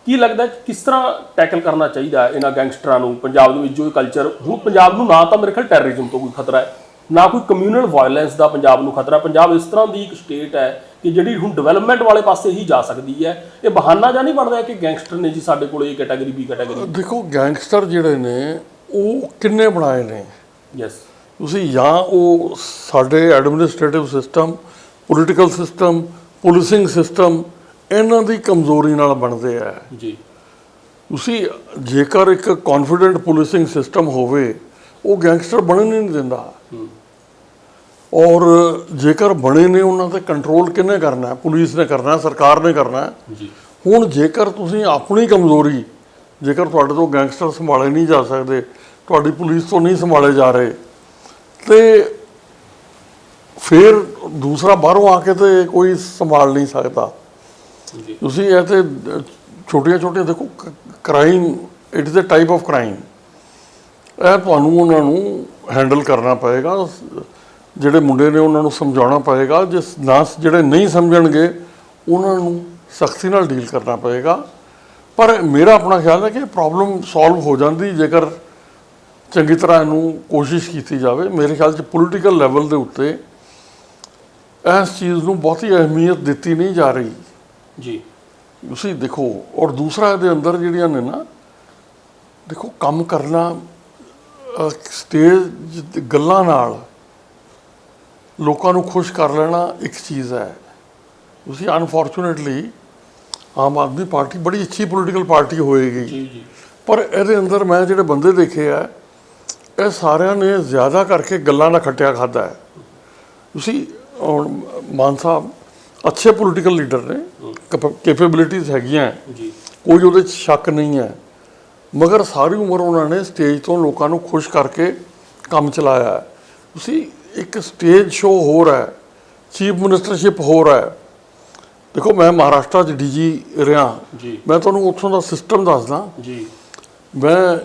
ਕੀ ਲੱਗਦਾ ਕਿਸ ਤਰ੍ਹਾਂ ਟੈਕਲ ਕਰਨਾ ਚਾਹੀਦਾ ਇਹਨਾਂ ਗੈਂਗਸਟਰਾਂ ਨੂੰ ਪੰਜਾਬ ਦੇ ਵਿੱਚ ਜੋ ਕਲਚਰ ਹੁਣ ਪੰਜਾਬ ਨੂੰ, ਨਾ ਤਾਂ ਮੇਰੇ ਖਿਆਲ ਟੈਰਰਿਜ਼ਮ ਤੋਂ ਕੋਈ ਖਤਰਾ ਹੈ, ਨਾ ਕੋਈ ਕਮਿਊਨਲ ਵਾਇਲੈਂਸ ਦਾ ਪੰਜਾਬ ਨੂੰ ਖਤਰਾ। ਪੰਜਾਬ ਇਸ ਤਰ੍ਹਾਂ ਦੀ ਇੱਕ ਸਟੇਟ ਹੈ ਕਿ ਜਿਹੜੀ ਹੁਣ ਡਿਵੈਲਪਮੈਂਟ ਵਾਲੇ ਪਾਸੇ ਹੀ ਜਾ ਸਕਦੀ ਹੈ। ਇਹ ਬਹਾਨਾ ਜਾਂ ਨਹੀਂ ਬਣਦਾ ਕਿ ਗੈਂਗਸਟਰ ਨੇ ਜੀ ਸਾਡੇ ਕੋਲ ਇਹ ਕੈਟਾਗਰੀ B ਕੈਟਾਗਰੀ? ਦੇਖੋ, ਗੈਂਗਸਟਰ ਜਿਹੜੇ ਨੇ ਉਹ ਕਿੰਨੇ ਬਣਾਏ ਨੇ? ਤੁਸੀਂ ਜਾਂ ਉਹ ਸਾਡੇ administrative system, political system, policing system, ਇਹਨਾਂ ਦੀ ਕਮਜ਼ੋਰੀ ਨਾਲ ਬਣਦੇ ਆ। ਤੁਸੀਂ ਜੇਕਰ ਇੱਕ ਕੌਨਫੀਡੈਂਟ ਪੁਲਿਸਿੰਗ ਸਿਸਟਮ ਹੋਵੇ, ਉਹ ਗੈਂਗਸਟਰ ਬਣਨ ਨਹੀਂ ਦਿੰਦਾ। ਔਰ ਜੇਕਰ ਬਣੇ ਨੇ, ਉਹਨਾਂ 'ਤੇ ਕੰਟਰੋਲ ਕਿਹਨੇ ਕਰਨਾ? ਪੁਲਿਸ ਨੇ ਕਰਨਾ, ਸਰਕਾਰ ਨੇ ਕਰਨਾ। ਹੁਣ ਜੇਕਰ ਤੁਸੀਂ ਆਪਣੀ ਕਮਜ਼ੋਰੀ, ਜੇਕਰ ਤੁਹਾਡੇ ਤੋਂ ਗੈਂਗਸਟਰ ਸੰਭਾਲੇ ਨਹੀਂ ਜਾ ਸਕਦੇ, ਤੁਹਾਡੀ ਪੁਲਿਸ ਤੋਂ ਨਹੀਂ ਸੰਭਾਲੇ ਜਾ ਰਹੇ, ਤੇ ਫਿਰ ਦੂਸਰਾ ਬਾਹਰੋਂ ਆ ਕੇ ਤੇ ਕੋਈ ਸੰਭਾਲ ਨਹੀਂ ਸਕਦਾ। ਤੁਸੀਂ ਇਹ ਤੇ ਛੋਟੀਆਂ ਦੇਖੋ, crime, it is a type of crime. ਇਹ ਤੁਹਾਨੂੰ ਉਹਨਾਂ ਨੂੰ ਹੈਂਡਲ ਕਰਨਾ ਪਏਗਾ। ਜਿਹੜੇ ਮੁੰਡੇ ਨੇ ਉਹਨਾਂ ਨੂੰ ਸਮਝਾਉਣਾ ਪਏਗਾ, ਜਿਸ ਨਾ ਜਿਹੜੇ ਨਹੀਂ ਸਮਝਣਗੇ ਉਹਨਾਂ ਨੂੰ ਸਖਤੀ ਨਾਲ ਡੀਲ ਕਰਨਾ ਪਏਗਾ। ਪਰ ਮੇਰਾ ਆਪਣਾ ਖਿਆਲ ਹੈ ਕਿ ਪ੍ਰੋਬਲਮ ਸੋਲਵ ਹੋ ਜਾਂਦੀ ਜੇਕਰ ਚੰਗੀ ਤਰ੍ਹਾਂ ਇਹਨੂੰ ਕੋਸ਼ਿਸ਼ ਕੀਤੀ ਜਾਵੇ। ਮੇਰੇ ਖਿਆਲ 'ਚ ਪੋਲੀਟੀਕਲ ਲੈਵਲ ਦੇ ਉੱਤੇ ਇਸ ਚੀਜ਼ ਨੂੰ ਬਹੁਤੀ ਅਹਿਮੀਅਤ ਦਿੱਤੀ ਨਹੀਂ ਜਾ ਰਹੀ ਜੀ। ਤੁਸੀਂ ਦੇਖੋ, ਔਰ ਦੂਸਰਾ ਇਹਦੇ ਅੰਦਰ ਜਿਹੜੀਆਂ ਨੇ ਨਾ, ਦੇਖੋ ਕੰਮ ਕਰਨਾ ਸਟੇਜ ਗੱਲਾਂ ਨਾਲ ਲੋਕਾਂ ਨੂੰ ਖੁਸ਼ ਕਰ ਲੈਣਾ ਇੱਕ ਚੀਜ਼ ਹੈ। ਤੁਸੀਂ ਅਨਫੋਰਚੂਨੇਟਲੀ ਆਮ ਆਦਮੀ ਪਾਰਟੀ ਬੜੀ ਅੱਛੀ ਪੋਲੀਟੀਕਲ ਪਾਰਟੀ ਹੋਏਗੀ, ਜੀ। ਪਰ ਇਹਦੇ ਅੰਦਰ ਮੈਂ ਜਿਹੜੇ ਬੰਦੇ ਦੇਖੇ ਆ, ਇਹ ਸਾਰਿਆਂ ਨੇ ਜ਼ਿਆਦਾ ਕਰਕੇ ਗੱਲਾਂ ਦਾ ਖੱਟਿਆ ਖਾਧਾ ਹੈ। ਤੁਸੀਂ ਹੁਣ ਮਾਨ ਸਾਹਿਬ ਅੱਛੇ ਪੋਲੀਟੀਕਲ ਲੀਡਰ ਨੇ, ਕੈਪੇਬਿਲਿਟੀਜ਼ ਹੈਗੀਆਂ ਜੀ, ਕੋਈ ਉਹਦੇ 'ਚ ਸ਼ੱਕ ਨਹੀਂ ਹੈ, ਮਗਰ ਸਾਰੀ ਉਮਰ ਉਹਨਾਂ ਨੇ ਸਟੇਜ ਤੋਂ ਲੋਕਾਂ ਨੂੰ ਖੁਸ਼ ਕਰਕੇ ਕੰਮ ਚਲਾਇਆ ਹੈ। ਤੁਸੀਂ ਇੱਕ ਸਟੇਜ ਸ਼ੋਅ ਹੋਰ ਹੈ, ਚੀਫ ਮਿਨਿਸਟਰਸ਼ਿਪ ਹੋਰ ਹੈ। ਦੇਖੋ ਮੈਂ ਮਹਾਰਾਸ਼ਟਰ 'ਚ DG ਰਿਹਾ ਜੀ, ਮੈਂ ਤੁਹਾਨੂੰ ਉੱਥੋਂ ਦਾ ਸਿਸਟਮ ਦੱਸਦਾ ਜੀ। ਮੈਂ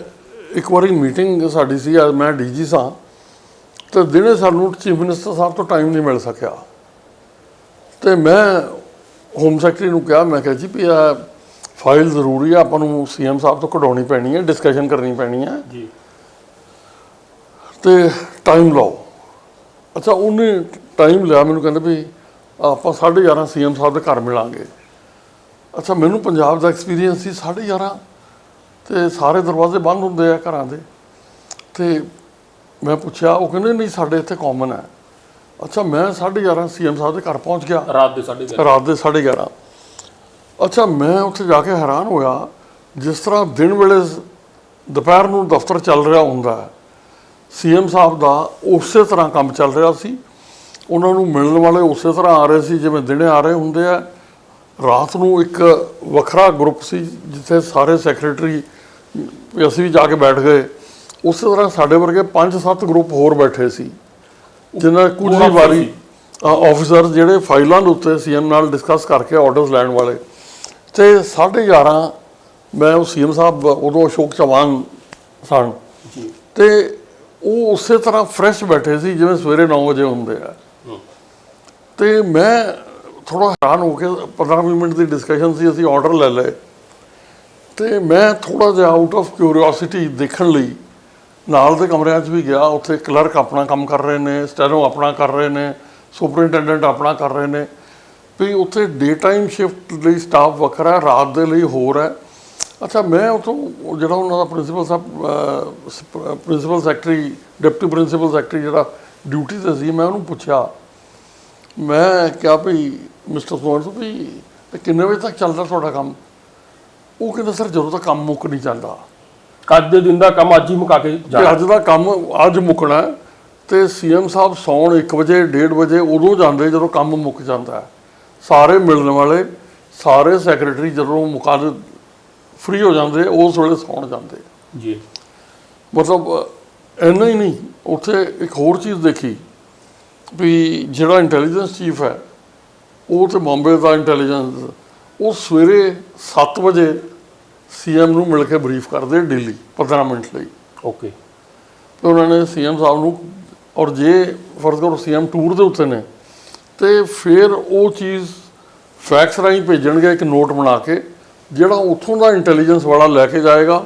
ਇੱਕ ਵਾਰੀ ਮੀਟਿੰਗ ਸਾਡੀ ਸੀ, ਮੈਂ DG ਸਾਂ, ਤੇ ਦਿਨੇ ਸਾਨੂੰ ਚੀਫ ਮਿਨਿਸਟਰ ਸਾਹਿਬ ਤੋਂ ਟਾਈਮ ਨਹੀਂ ਮਿਲ ਸਕਿਆ। ਤੇ ਮੈਂ ਹੋਮ ਸੈਕਟਰੀ ਨੂੰ ਕਿਹਾ, ਮੈਂ ਕਿਹਾ ਜੀ ਵੀ ਇਹ ਫਾਈਲ ਜ਼ਰੂਰੀ ਆ, ਆਪਾਂ ਨੂੰ CM ਸਾਹਿਬ ਤੋਂ ਕਢਾਉਣੀ ਪੈਣੀ ਹੈ, ਡਿਸਕਸ਼ਨ ਕਰਨੀ ਪੈਣੀ ਹੈ ਜੀ, ਤੇ ਟਾਈਮ ਲਾਓ। ਅੱਛਾ, ਉਹਨੇ ਟਾਈਮ ਲਿਆ, ਮੈਨੂੰ ਕਹਿੰਦੇ ਵੀ ਆਪਾਂ 11:30 CM ਸਾਹਿਬ ਦੇ ਘਰ ਮਿਲਾਂਗੇ। ਅੱਛਾ, ਮੈਨੂੰ ਪੰਜਾਬ ਦਾ ਐਕਸਪੀਰੀਅੰਸ ਸੀ, 11:30 ਤੇ ਸਾਰੇ ਦਰਵਾਜ਼ੇ ਬੰਦ ਹੁੰਦੇ ਆ ਘਰਾਂ ਦੇ। ਤੇ ਮੈਂ ਪੁੱਛਿਆ, ਉਹ ਕਹਿੰਦੇ ਨਹੀਂ ਸਾਡੇ ਇੱਥੇ ਕਾਮਨ ਹੈ। ਅੱਛਾ, ਮੈਂ 11:30 CM ਸਾਹਿਬ ਦੇ ਘਰ ਪਹੁੰਚ ਗਿਆ, ਰਾਤ ਦੇ 11:30। ਰਾਤ ਦੇ 11:30। ਅੱਛਾ, ਮੈਂ ਉੱਥੇ ਜਾ ਕੇ ਹੈਰਾਨ ਹੋਇਆ, ਜਿਸ ਤਰ੍ਹਾਂ ਦਿਨ ਵੇਲੇ ਦੁਪਹਿਰ ਨੂੰ ਦਫ਼ਤਰ ਚੱਲ ਰਿਹਾ ਹੁੰਦਾ ਹੈ, CM ਸਾਹਿਬ ਦਾ ਉਸੇ ਤਰ੍ਹਾਂ ਕੰਮ ਚੱਲ ਰਿਹਾ ਸੀ। ਉਹਨਾਂ ਨੂੰ ਮਿਲਣ ਵਾਲੇ ਉਸੇ ਤਰ੍ਹਾਂ ਆ ਰਹੇ ਸੀ ਜਿਵੇਂ ਦਿਨੇ ਆ ਰਹੇ ਹੁੰਦੇ ਆ। ਰਾਤ ਨੂੰ ਇੱਕ ਵੱਖਰਾ ਗਰੁੱਪ ਸੀ ਜਿੱਥੇ ਸਾਰੇ ਸੈਕਟਰੀ, ਅਸੀਂ ਵੀ ਜਾ ਕੇ ਬੈਠ ਗਏ। ਉਸੇ ਤਰ੍ਹਾਂ ਸਾਡੇ ਵਰਗੇ 5-7 ਗਰੁੱਪ ਹੋਰ ਬੈਠੇ ਸੀ, ਜਿਨ੍ਹਾਂ ਕੁਝ ਹੀ ਵਾਰੀ ਆਫਿਸਰ ਜਿਹੜੇ ਫਾਈਲਾਂ ਦੇ ਉੱਤੇ CM ਨਾਲ ਡਿਸਕਸ ਕਰਕੇ ਆਰਡਰਸ ਲੈਣ ਵਾਲੇ। ਤੇ 11:30 ਮੈਂ ਉਹ CM ਸਾਹਿਬ ਉਦੋਂ ਅਸ਼ੋਕ ਚੌਹਾਨ ਸਨ, ਤੇ ਉਹ ਉਸੇ ਤਰ੍ਹਾਂ ਫਰੈਸ਼ ਬੈਠੇ ਸੀ ਜਿਵੇਂ ਸਵੇਰੇ 9 ਵਜੇ ਹੁੰਦੇ ਆ। ਤੇ ਮੈਂ ਥੋੜ੍ਹਾ ਹੈਰਾਨ ਹੋ ਕੇ 15-20 ਮਿੰਟ ਦੀ ਡਿਸਕਸ਼ਨ ਸੀ, ਅਸੀਂ ਆਰਡਰ ਲੈ ਲਏ। ਤੇ ਮੈਂ ਥੋੜ੍ਹਾ ਜਿਹਾ ਆਊਟ ਆਫ ਕਿਊਰੀਓਸਿਟੀ ਦੇਖਣ ਲਈ ਨਾਲ ਦੇ ਕਮਰਿਆਂ 'ਚ ਵੀ ਗਿਆ। ਉੱਥੇ ਕਲਰਕ ਆਪਣਾ ਕੰਮ ਕਰ ਰਹੇ ਨੇ, ਸਟੈਨੋ ਆਪਣਾ ਕਰ ਰਹੇ ਨੇ, ਸੁਪਰਿੰਟੈਂਡੈਂਟ ਆਪਣਾ ਕਰ ਰਹੇ ਨੇ। ਵੀ ਉੱਥੇ ਡੇ ਟਾਈਮ ਸ਼ਿਫਟ ਲਈ ਸਟਾਫ ਵੱਖਰਾ, ਰਾਤ ਦੇ ਲਈ ਹੋਰ ਹੈ। ਅੱਛਾ, ਮੈਂ ਉੱਥੋਂ ਜਿਹੜਾ ਉਹਨਾਂ ਦਾ ਪ੍ਰਿੰਸੀਪਲ ਸਾਹਿਬ, principal secretary, deputy principal secretary ਜਿਹੜਾ ਡਿਊਟੀ 'ਤੇ ਸੀ, ਮੈਂ ਉਹਨੂੰ ਪੁੱਛਿਆ, ਮੈਂ ਕਿਹਾ ਵੀ ਮਿਸਟਰ ਸੋਹਣ ਵੀ ਕਿੰਨੇ ਵਜੇ ਤੱਕ ਚੱਲਦਾ ਤੁਹਾਡਾ ਕੰਮ? ਉਹ ਕਹਿੰਦਾ ਸਰ ਜਦੋਂ ਤੱਕ ਕੰਮ ਮੁੱਕ ਨਹੀਂ ਜਾਂਦਾ। ਅੱਜ ਦੇ ਦਿਨ ਦਾ ਕੰਮ ਅੱਜ ਹੀ ਮੁਕਾ ਕੇ ਕਿ ਅੱਜ ਦਾ ਕੰਮ ਅੱਜ ਮੁੱਕਣਾ। ਤੇ CM ਸਾਹਿਬ ਸੌਣ 1 ਵਜੇ 1:30 ਵਜੇ ਉਦੋਂ ਜਾਂਦੇ ਜਦੋਂ ਕੰਮ ਮੁੱਕ ਜਾਂਦਾ ਹੈ। ਸਾਰੇ ਮਿਲਣ ਵਾਲੇ, ਸਾਰੇ ਸੈਕਟਰੀ ਜਦੋਂ ਮੁਕਾ ਫ੍ਰੀ ਹੋ ਜਾਂਦੇ ਉਸ ਵੇਲੇ ਸੌਣ ਜਾਂਦੇ ਜੀ। ਮਤਲਬ ਇੰਨਾ ਹੀ ਨਹੀਂ, ਉੱਥੇ ਇੱਕ ਹੋਰ ਚੀਜ਼ ਦੇਖੀ ਵੀ ਜਿਹੜਾ ਇੰਟੈਲੀਜੈਂਸ ਚੀਫ ਹੈ, ਉਹ ਤੇ ਬੰਬੇ ਦਾ ਇੰਟੈਲੀਜੈਂਸ, ਉਹ ਸਵੇਰੇ 7 ਵਜੇ CM ਨੂੰ ਮਿਲ ਕੇ ਬਰੀਫ ਕਰਦੇ ਡੇਲੀ 15 ਮਿੰਟ ਲਈ। ਓਕੇ। ਉਹਨਾਂ ਨੇ CM ਸਾਹਿਬ ਨੂੰ, ਔਰ ਜੇ ਫਰਜ਼ ਕਰੋ CM ਟੂਰ ਦੇ ਉੱਤੇ ਨੇ, ਤੇ ਫਿਰ ਉਹ ਚੀਜ਼ ਫੈਕਸ ਰਾਹੀਂ ਭੇਜਣਗੇ, ਇੱਕ ਨੋਟ ਬਣਾ ਕੇ, ਜਿਹੜਾ ਉੱਥੋਂ ਦਾ ਇੰਟੈਲੀਜੈਂਸ ਵਾਲਾ ਲੈ ਕੇ ਜਾਏਗਾ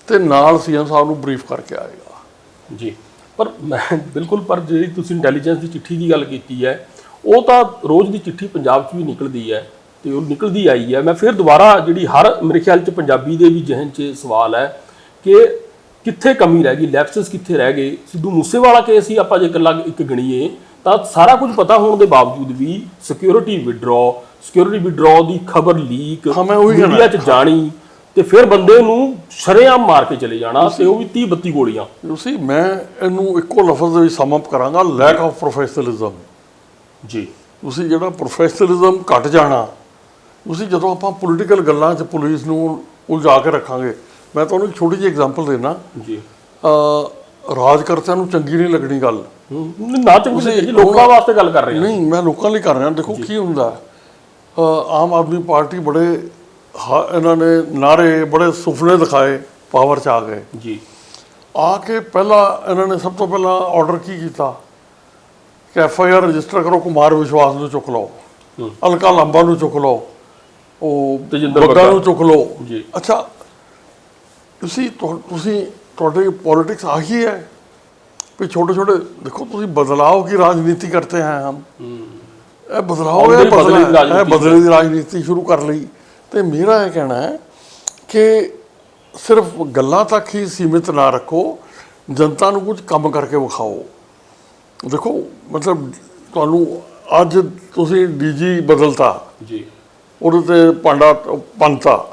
ਤੇ ਨਾਲ CM ਸਾਹਿਬ ਨੂੰ ਬਰੀਫ ਕਰਕੇ ਆਏਗਾ ਜੀ। ਪਰ ਮੈਂ ਬਿਲਕੁਲ, ਪਰ ਜਿਹੜੀ ਤੁਸੀਂ ਇੰਟੈਲੀਜੈਂਸ ਦੀ ਚਿੱਠੀ ਦੀ ਗੱਲ ਕੀਤੀ ਹੈ, ਉਹ ਤਾਂ ਰੋਜ਼ ਦੀ ਚਿੱਠੀ ਪੰਜਾਬ 'ਚ ਵੀ ਨਿਕਲਦੀ ਹੈ ਤੇ ਉਹ ਨਿਕਲਦੀ ਆਈ ਹੈ। ਮੈਂ ਫਿਰ ਦੁਬਾਰਾ ਜਿਹੜੀ ਹਰ ਮੇਰੇ ਖਿਆਲ 'ਚ ਪੰਜਾਬੀ ਦੇ ਵੀ ਜ਼ਿਹਨ 'ਚ ਸਵਾਲ ਹੈ ਕਿ ਕਿੱਥੇ ਕਮੀ ਰਹਿ ਗਈ, ਲੈਪਸਸ ਕਿੱਥੇ ਰਹਿ ਗਏ। ਸਿੱਧੂ ਮੂਸੇਵਾਲਾ ਕੇਸ ਹੀ ਆਪਾਂ ਜੇ ਇਕੱਲਾ ਇੱਕ ਗਣੀਏ ਤਾਂ ਸਾਰਾ ਕੁਝ ਪਤਾ ਹੋਣ ਦੇ ਬਾਵਜੂਦ ਵੀ ਸਿਕਿਉਰਿਟੀ ਵਿਡਰਾਅ ਦੀ ਖਬਰ ਲੀਕ ਮੀਡੀਆ 'ਚ ਜਾਣੀ ਤੇ ਫਿਰ ਬੰਦੇ ਨੂੰ ਸ਼ਰੇਆਮ ਮਾਰ ਕੇ ਚਲੇ ਜਾਣਾ, ਤੇ ਉਹ ਵੀ 30-32 ਗੋਲੀਆਂ। ਤੁਸੀਂ ਮੈਂ ਇਹਨੂੰ ਇੱਕੋ ਲਫ਼ਜ਼ ਦੇ ਵਿੱਚ ਸਮ ਅਪ ਕਰਾਂਗਾ, ਲੈਕ ਆਫ ਪ੍ਰੋਫੈਸ਼ਨਲਿਜ਼ਮ ਜੀ। ਤੁਸੀਂ ਜਿਹੜਾ ਪ੍ਰੋਫੈਸ਼ਨਲਿਜ਼ਮ ਘਟ ਜਾਣਾ, ਤੁਸੀਂ ਜਦੋਂ ਆਪਾਂ ਪੋਲੀਟੀਕਲ ਗੱਲਾਂ 'ਚ ਪੁਲਿਸ ਨੂੰ ਉਲਝਾ ਕੇ ਰੱਖਾਂਗੇ। ਮੈਂ ਤੁਹਾਨੂੰ ਇੱਕ ਛੋਟੀ ਜਿਹੀ ਐਗਜ਼ਾਮਪਲ ਦੇਣਾ ਜੀ। ਰਾਜਕਰਤਿਆਂ ਨੂੰ ਚੰਗੀ ਨਹੀਂ ਲੱਗਣੀ ਗੱਲ, ਨਾ ਚੰਗੀ ਲੱਗੀ, ਲੋਕਾਂ ਵਾਸਤੇ ਗੱਲ ਕਰ ਰਹੇ ਹਾਂ। ਨਹੀਂ, ਮੈਂ ਲੋਕਾਂ ਲਈ ਕਰ ਰਿਹਾ। ਦੇਖੋ ਕੀ ਹੁੰਦਾ, ਆਮ ਆਦਮੀ ਪਾਰਟੀ ਬੜੇ ਇਹਨਾਂ ਨੇ ਨਾਰੇ, ਬੜੇ ਸੁਪਨੇ ਦਿਖਾਏ, ਪਾਵਰ 'ਚ ਆ ਗਏ ਜੀ। ਆ ਕੇ ਪਹਿਲਾਂ ਇਹਨਾਂ ਨੇ ਸਭ ਤੋਂ ਪਹਿਲਾਂ ਆਰਡਰ ਕੀ ਕੀਤਾ ਕਿ FIR ਰਜਿਸਟਰ ਕਰੋ, ਕੁਮਾਰ ਵਿਸ਼ਵਾਸ ਨੂੰ ਚੁੱਕ ਲਓ, ਅਲਕਾ ਲਾਂਬਾ ਨੂੰ ਚੁੱਕ ਲਓ, ਉਹ ਤੇਜਿੰਦਰ ਬੱਗਾ ਨੂੰ ਚੁੱਕ ਲਓ ਜੀ। ਅੱਛਾ, ਤੁਸੀਂ ਤੁਹਾਡੀ पॉलिटिक्स ਆਹੀ ਹੈ ਵੀ ਛੋਟੇ ਛੋਟੇ ਦੇਖੋ, ਤੁਸੀਂ ਬਦਲਾव की राजनीति करते हैं हम, ਇਹ ਬਦਲਾव ਹੈ, ਬਦਲੇ ਦੀ ਰਾਜਨੀਤੀ ਸ਼ੁਰੂ ਕਰ ਲਈ। ਤੇ ਮੇਰਾ ਇਹ ਕਹਿਣਾ ਹੈ ਕਿ ਸਿਰਫ ਗੱਲਾਂ ਤੱਕ ਹੀ ਸੀਮਿਤ ਨਾ ਰੱਖੋ, ਜਨਤਾ ਨੂੰ ਕੁਝ ਕੰਮ ਕਰਕੇ ਵਿਖਾਓ। ਦੇਖੋ ਮਤਲਬ ਤੁਹਾਨੂੰ ਅੱਜ ਤੁਸੀਂ DG ਬਦਲਤਾ ਜੀ, ਉਹਦੇ ਤੇ ਭਾਂਡਾ ਪੰਤਾ,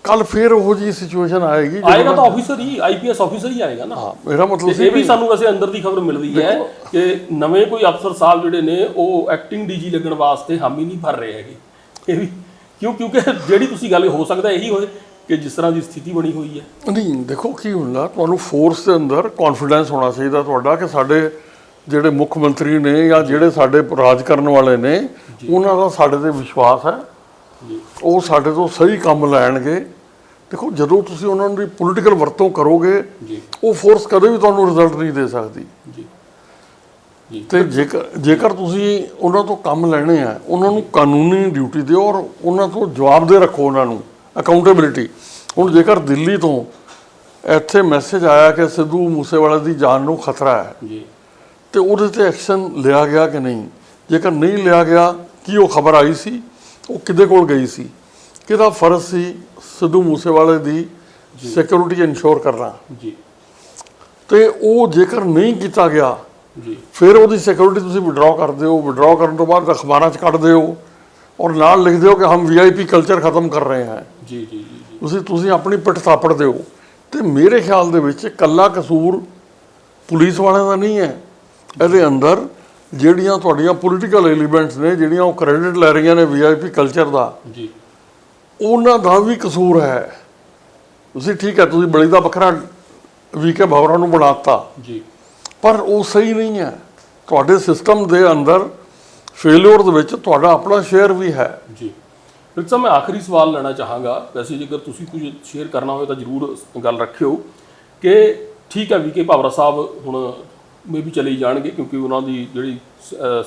ਕੱਲ ਫਿਰ ਉਹੋ ਜਿਹੀ ਸਿਚੁਏਸ਼ਨ ਆਏਗੀ ਆਏਗਾ ਤਾਂ ਆਫੀਸਰ ਹੀ IPS ਆਫੀਸਰ ਹੀ ਆਏਗਾ ਨਾ। ਹਾਂ, ਮੇਰਾ ਮਤਲਬ ਇਹ ਵੀ ਸਾਨੂੰ ਵੈਸੇ ਅੰਦਰ ਦੀ ਖਬਰ ਮਿਲ ਰਹੀ ਹੈ ਕਿ ਨਵੇਂ ਕੋਈ ਅਫਸਰ ਸਾਹਿਬ ਜਿਹੜੇ ਨੇ ਉਹ ਐਕਟਿੰਗ DG ਲੱਗਣ ਵਾਸਤੇ ਹਾਮੀ ਨਹੀਂ ਭਰ ਰਹੇ ਹੈਗੇ। ਇਹ ਵੀ ਕਿਉਂਕਿ ਜਿਹੜੀ ਤੁਸੀਂ ਗੱਲ, ਹੋ ਸਕਦਾ ਇਹੀ ਹੋਏ ਕਿ ਜਿਸ ਤਰ੍ਹਾਂ ਦੀ ਸਥਿਤੀ ਬਣੀ ਹੋਈ ਹੈ। ਨਹੀਂ ਦੇਖੋ ਕੀ ਹੁੰਦਾ, ਤੁਹਾਨੂੰ ਫੋਰਸ ਦੇ ਅੰਦਰ ਕੌਨਫੀਡੈਂਸ ਹੋਣਾ ਚਾਹੀਦਾ ਤੁਹਾਡਾ ਕਿ ਸਾਡੇ ਜਿਹੜੇ ਮੁੱਖ ਮੰਤਰੀ ਨੇ ਜਾਂ ਜਿਹੜੇ ਸਾਡੇ ਰਾਜ ਕਰਨ ਵਾਲੇ ਨੇ ਉਹਨਾਂ ਦਾ ਸਾਡੇ ਤੇ ਵਿਸ਼ਵਾਸ ਹੈ, ਉਹ ਸਾਡੇ ਤੋਂ ਸਹੀ ਕੰਮ ਲੈਣਗੇ। ਦੇਖੋ ਜਦੋਂ ਤੁਸੀਂ ਉਹਨਾਂ ਦੀ ਪੋਲੀਟੀਕਲ ਵਰਤੋਂ ਕਰੋਗੇ, ਉਹ ਫੋਰਸ ਕਦੇ ਵੀ ਤੁਹਾਨੂੰ ਰਿਜ਼ਲਟ ਨਹੀਂ ਦੇ ਸਕਦੀ। ਤੇ ਜੇਕਰ ਤੁਸੀਂ ਉਹਨਾਂ ਤੋਂ ਕੰਮ ਲੈਣੇ ਆ, ਉਹਨਾਂ ਨੂੰ ਕਾਨੂੰਨੀ ਡਿਊਟੀ ਦਿਓ ਔਰ ਉਹਨਾਂ ਤੋਂ ਜਵਾਬਦੇਹ ਰੱਖੋ, ਉਹਨਾਂ ਨੂੰ ਅਕਾਊਂਟੇਬਿਲਿਟੀ। ਹੁਣ ਜੇਕਰ ਦਿੱਲੀ ਤੋਂ ਇੱਥੇ ਮੈਸੇਜ ਆਇਆ ਕਿ ਸਿੱਧੂ ਮੂਸੇਵਾਲੇ ਦੀ ਜਾਨ ਨੂੰ ਖਤਰਾ ਹੈ ਤੇ ਉਹਦੇ ਤੇ ਐਕਸ਼ਨ ਲਿਆ ਗਿਆ ਕਿ ਨਹੀਂ? ਜੇਕਰ ਨਹੀਂ ਲਿਆ ਗਿਆ, ਕੀ ਉਹ ਖਬਰ ਆਈ ਸੀ? ਉਹ ਕਿਹਦੇ ਕੋਲ ਗਈ ਸੀ? ਕਿਹਦਾ ਫਰਜ਼ ਸੀ ਸਿੱਧੂ ਮੂਸੇਵਾਲੇ ਦੀ ਸਿਕਿਉਰਿਟੀ ਇਨਸ਼ੋਰ ਕਰਨਾ? ਤੇ ਉਹ ਜੇਕਰ ਨਹੀਂ ਕੀਤਾ ਗਿਆ, ਫਿਰ ਉਹਦੀ ਸਿਕਿਉਰਿਟੀ ਤੁਸੀਂ ਵਿਡਰਾਅ ਕਰ ਦਿਓ। ਵਿਡਰਾਅ ਕਰਨ ਤੋਂ ਬਾਅਦ ਅਖਬਾਰਾਂ 'ਚ ਕੱਢ ਦਿਓ ਔਰ ਨਾਲ ਲਿਖ ਦਿਓ ਕਿ ਹਮ VIP ਕਲਚਰ ਖਤਮ ਕਰ ਰਹੇ ਹਾਂ। ਤੁਸੀਂ ਆਪਣੀ ਪਿੱਠ ਥਾਪੜ ਦਿਓ। ਤੇ ਮੇਰੇ ਖਿਆਲ ਦੇ ਵਿੱਚ ਇਕੱਲਾ ਕਸੂਰ ਪੁਲਿਸ ਵਾਲਿਆਂ ਦਾ ਨਹੀਂ ਹੈ, ਇਹਦੇ ਅੰਦਰ ਜਿਹੜੀਆਂ ਤੁਹਾਡੀਆਂ ਪੋਲੀਟੀਕਲ ਐਲੀਮੈਂਟਸ ਨੇ, ਜਿਹੜੀਆਂ ਉਹ ਕ੍ਰੈਡਿਟ ਲੈ ਰਹੀਆਂ ਨੇ VIP ਕਲਚਰ ਦਾ, ਉਹਨਾਂ ਦਾ ਵੀ ਕਸੂਰ ਹੈ। ਤੁਸੀਂ ਠੀਕ ਹੈ, ਤੁਸੀਂ ਬਲੀ ਦਾ ਵੱਖਰਾ VK ਭਵਰਾਂ ਨੂੰ ਬਣਾਤਾ, ਪਰ ਉਹ ਸਹੀ ਨਹੀਂ ਹੈ। ਤੁਹਾਡੇ ਸਿਸਟਮ ਦੇ ਅੰਦਰ ਫੇਲਿਅਰ ਦੇ ਵਿੱਚ ਤੁਹਾਡਾ ਆਪਣਾ ਸ਼ੇਅਰ ਵੀ ਹੈ। ਡਾਕਟਰ ਸਾਹਿਬ, ਮੈਂ ਆਖਰੀ ਸਵਾਲ ਲੈਣਾ ਚਾਹਾਂਗਾ। ਵੈਸੇ ਜੇਕਰ ਤੁਸੀਂ ਕੁਝ ਸ਼ੇਅਰ ਕਰਨਾ ਹੋਵੇ ਤਾਂ ਜ਼ਰੂਰ ਗੱਲ ਰੱਖਿਓ ਕਿ ਠੀਕ ਹੈ VK ਭਵਰਾ ਸਾਹਿਬ ਹੁਣ ਮੇ ਵੀ ਚਲੇ ਜਾਣਗੇ, ਕਿਉਂਕਿ ਉਹਨਾਂ ਦੀ ਜਿਹੜੀ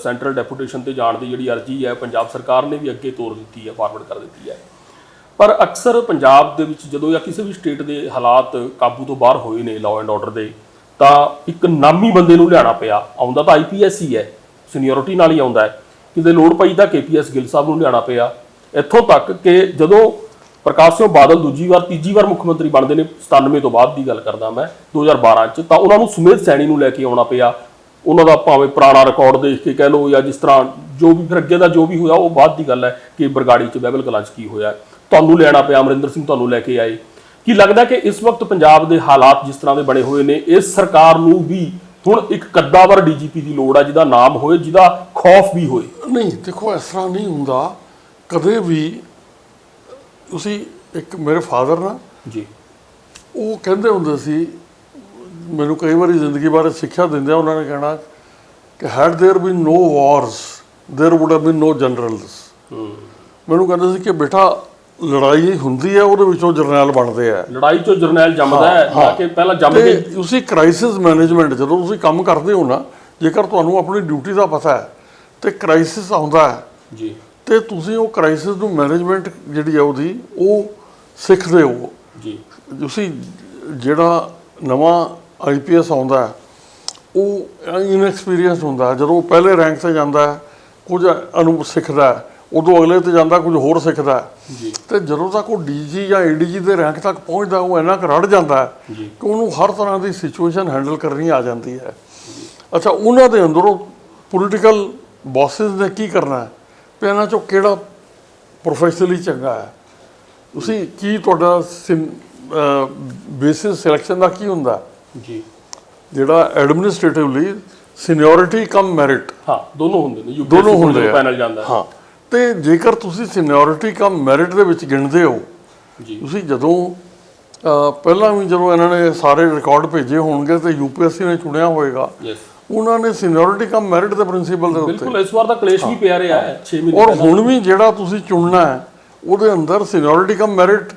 ਸੈਂਟਰਲ ਡੈਪੂਟੇਸ਼ਨ ਤੇ ਜਾਣ ਦੀ ਜਿਹੜੀ ਅਰਜ਼ੀ ਹੈ ਪੰਜਾਬ ਸਰਕਾਰ ਨੇ ਵੀ ਅੱਗੇ ਤੋਰ ਦਿੱਤੀ ਹੈ, ਫਾਰਵਰਡ ਕਰ ਦਿੱਤੀ ਹੈ। ਪਰ ਅਕਸਰ ਪੰਜਾਬ ਦੇ ਵਿੱਚ ਜਦੋਂ ਜਾਂ ਕਿਸੇ ਵੀ ਸਟੇਟ ਦੇ ਹਾਲਾਤ ਕਾਬੂ ਤੋਂ ਬਾਹਰ ਹੋਏ ਨੇ ਲਾਅ ਐਂਡ ਆਰਡਰ ਦੇ, ਤਾਂ ਇੱਕ ਨਾਮੀ ਬੰਦੇ ਨੂੰ ਲਿਆਉਣਾ ਪਿਆ। ਆਉਂਦਾ ਤਾਂ IPS ਹੀ ਹੈ, ਸੀਨੀਅਰਿਟੀ ਨਾਲ ਹੀ ਆਉਂਦਾ ਹੈ। ਕਿਤੇ ਲੋੜ ਪਈ ਤਾਂ KPS ਗਿੱਲ ਸਾਹਿਬ ਨੂੰ ਲਿਆਉਣਾ ਪਿਆ। ਇੱਥੋਂ ਤੱਕ ਕਿ ਜਦੋਂ ਪ੍ਰਕਾਸ਼ ਸਿੰਘ ਬਾਦਲ ਤੀਜੀ ਵਾਰ ਮੁੱਖ ਮੰਤਰੀ ਬਣਦੇ ਨੇ, 97 ਤੋਂ ਬਾਅਦ ਦੀ ਗੱਲ ਕਰਦਾ ਮੈਂ, 2012 'ਚ, ਤਾਂ ਉਹਨਾਂ ਨੂੰ ਸੁਮੇਧ ਸੈਣੀ ਨੂੰ ਲੈ ਕੇ ਆਉਣਾ ਪਿਆ। ਉਹਨਾਂ ਦਾ ਭਾਵੇਂ ਪੁਰਾਣਾ ਰਿਕਾਰਡ ਦੇਖ ਕੇ ਕਹਿ ਲਓ ਜਾਂ ਜਿਸ ਤਰ੍ਹਾਂ ਜੋ ਵੀ ਫਿਰ ਅੱਗੇ ਦਾ ਜੋ ਵੀ ਹੋਇਆ ਉਹ ਬਾਅਦ ਦੀ ਗੱਲ ਹੈ ਕਿ ਬਰਗਾੜੀ 'ਚ ਬਹਿਬਲ ਕਲਾਂ 'ਚ ਕੀ ਹੋਇਆ, ਤੁਹਾਨੂੰ ਲੈਣਾ ਪਿਆ। ਅਮਰਿੰਦਰ ਸਿੰਘ ਤੁਹਾਨੂੰ ਲੈ ਕੇ ਆਏ। ਕੀ ਲੱਗਦਾ ਕਿ ਇਸ ਵਕਤ ਪੰਜਾਬ ਦੇ ਹਾਲਾਤ ਜਿਸ ਤਰ੍ਹਾਂ ਦੇ ਬਣੇ ਹੋਏ ਨੇ, ਇਸ ਸਰਕਾਰ ਨੂੰ ਵੀ ਹੁਣ ਇੱਕ ਕੱਦਾਵਰ DGP ਦੀ ਲੋੜ ਹੈ, ਜਿਹਦਾ ਨਾਮ ਹੋਏ, ਜਿਹਦਾ ਖੌਫ ਵੀ ਹੋਏ? ਨਹੀਂ ਦੇਖੋ, ਇਸ ਤਰ੍ਹਾਂ ਨਹੀਂ ਹੁੰਦਾ ਕਦੇ ਵੀ। ਤੁਸੀਂ ਇੱਕ ਮੇਰੇ ਫਾਦਰ ਨਾ ਉਹ ਕਹਿੰਦੇ ਹੁੰਦੇ ਸੀ, ਮੈਨੂੰ ਕਈ ਵਾਰੀ ਜ਼ਿੰਦਗੀ ਬਾਰੇ ਸਿੱਖਿਆ ਦਿੰਦੇ ਆ, ਉਹਨਾਂ ਨੇ ਕਹਿਣਾ ਕਿ had there been no wars there would have been no generals. ਮੈਨੂੰ ਕਹਿੰਦੇ ਸੀ ਕਿ ਬੇਟਾ ਲੜਾਈ ਹੁੰਦੀ ਹੈ, ਉਹਦੇ ਵਿੱਚੋਂ ਜਰਨੈਲ ਬਣਦੇ ਆ, ਲੜਾਈ ਚੋਂ ਜਰਨੈਲ ਜੰਮਦਾ ਹੈ, ਜਾ ਕੇ ਪਹਿਲਾਂ ਜੰਮ ਕੇ। ਤੁਸੀਂ ਕ੍ਰਾਈਸਿਸ ਮੈਨੇਜਮੈਂਟ ਜਦੋਂ ਤੁਸੀਂ ਕੰਮ ਕਰਦੇ ਹੋ ਨਾ, ਜੇਕਰ ਤੁਹਾਨੂੰ ਆਪਣੀ ਡਿਊਟੀ ਦਾ ਪਤਾ ਹੈ ਤੇ ਕ੍ਰਾਈਸਿਸ ਆਉਂਦਾ ਹੈ ਤੇ ਤੁਸੀਂ ਉਹ ਕ੍ਰਾਈਸਿਸ ਨੂੰ ਮੈਨੇਜਮੈਂਟ ਜਿਹੜੀ ਹੈ ਉਹਦੀ ਉਹ ਸਿੱਖਦੇ ਹੋ। ਤੁਸੀਂ ਜਿਹੜਾ ਨਵਾਂ IPS ਆਉਂਦਾ ਹੈ ਉਹ ਇਨਐਕਸਪੀਰੀਅੰਸ ਹੁੰਦਾ, ਜਦੋਂ ਪਹਿਲੇ ਰੈਂਕ ਤੇ ਜਾਂਦਾ ਹੈ ਕੁਝ ਅਨੁਭਵ ਸਿੱਖਦਾ, ਉਦੋਂ ਅਗਲੇ ਤੇ ਜਾਂਦਾ ਕੁਝ ਹੋਰ ਸਿੱਖਦਾ। ਤੇ ਜਦੋਂ ਤੱਕ ਉਹ DG ਜਾਂ ADG ਦੇ ਰੈਂਕ ਤੱਕ ਪਹੁੰਚਦਾ, ਉਹ ਇੰਨਾ ਕੁ ਰੜ ਜਾਂਦਾ ਕਿ ਉਹਨੂੰ ਹਰ ਤਰ੍ਹਾਂ ਦੀ ਸਿਚੁਏਸ਼ਨ ਹੈਂਡਲ ਕਰਨੀ ਆ ਜਾਂਦੀ ਹੈ। ਅੱਛਾ, ਉਹਨਾਂ ਦੇ ਅੰਦਰੋਂ ਪੋਲੀਟੀਕਲ ਬੌਸਿਸ ਨੇ ਕੀ ਕਰਨਾ ਹੈ ਵੀ ਇਹਨਾਂ 'ਚੋਂ ਕਿਹੜਾ ਪ੍ਰੋਫੈਸ਼ਨਲੀ ਚੰਗਾ ਹੈ। ਤੁਸੀਂ ਕੀ ਤੁਹਾਡਾ ਬੇਸਿਸ ਸਿਲੈਕਸ਼ਨ ਦਾ ਕੀ ਹੁੰਦਾ? ਜਿਹੜਾ ਐਡਮਿਨਿਸਟ੍ਰੇਟਿਵਲੀ ਸੀਨੀਅਰਿਟੀ ਕਮ ਮੈਰਿਟ, ਦੋਨੋਂ ਹੁੰਦੇ ਨੇ, ਦੋਨੋਂ ਹੁੰਦੇ ਪੈਨਲ ਜਾਂਦਾ। ਹਾਂ, ਤੇ ਜੇਕਰ ਤੁਸੀਂ ਸੀਨੀਅਰਿਟੀ ਕਮ ਮੈਰਿਟ ਦੇ ਵਿੱਚ ਗਿਣਦੇ ਹੋ, ਤੁਸੀਂ ਜਦੋਂ ਪਹਿਲਾਂ ਵੀ ਜਦੋਂ ਇਹਨਾਂ ਨੇ ਸਾਰੇ ਰਿਕਾਰਡ ਭੇਜੇ ਹੋਣਗੇ ਤੇ UPSC ਨੇ ਚੁਣਿਆ ਹੋਏਗਾ, ਉਹਨਾਂ ਨੇ ਸੀਨੀਅਰਿਟੀ ਕਮ ਮੈਰਿਟ ਦੇ ਪ੍ਰਿੰਸੀਪਲ ਦੇ ਉੱਤੇ ਬਿਲਕੁਲ ਇਸ ਵਾਰ ਦਾ ਕਲੇਸ਼ ਵੀ ਪਿਆ ਰਿਹਾ ਹੈ 6 ਮਹੀਨੇ। ਔਰ ਹੁਣ ਵੀ ਜਿਹੜਾ ਤੁਸੀਂ ਚੁਣਨਾ ਹੈ ਉਹਦੇ ਅੰਦਰ seniority cum merit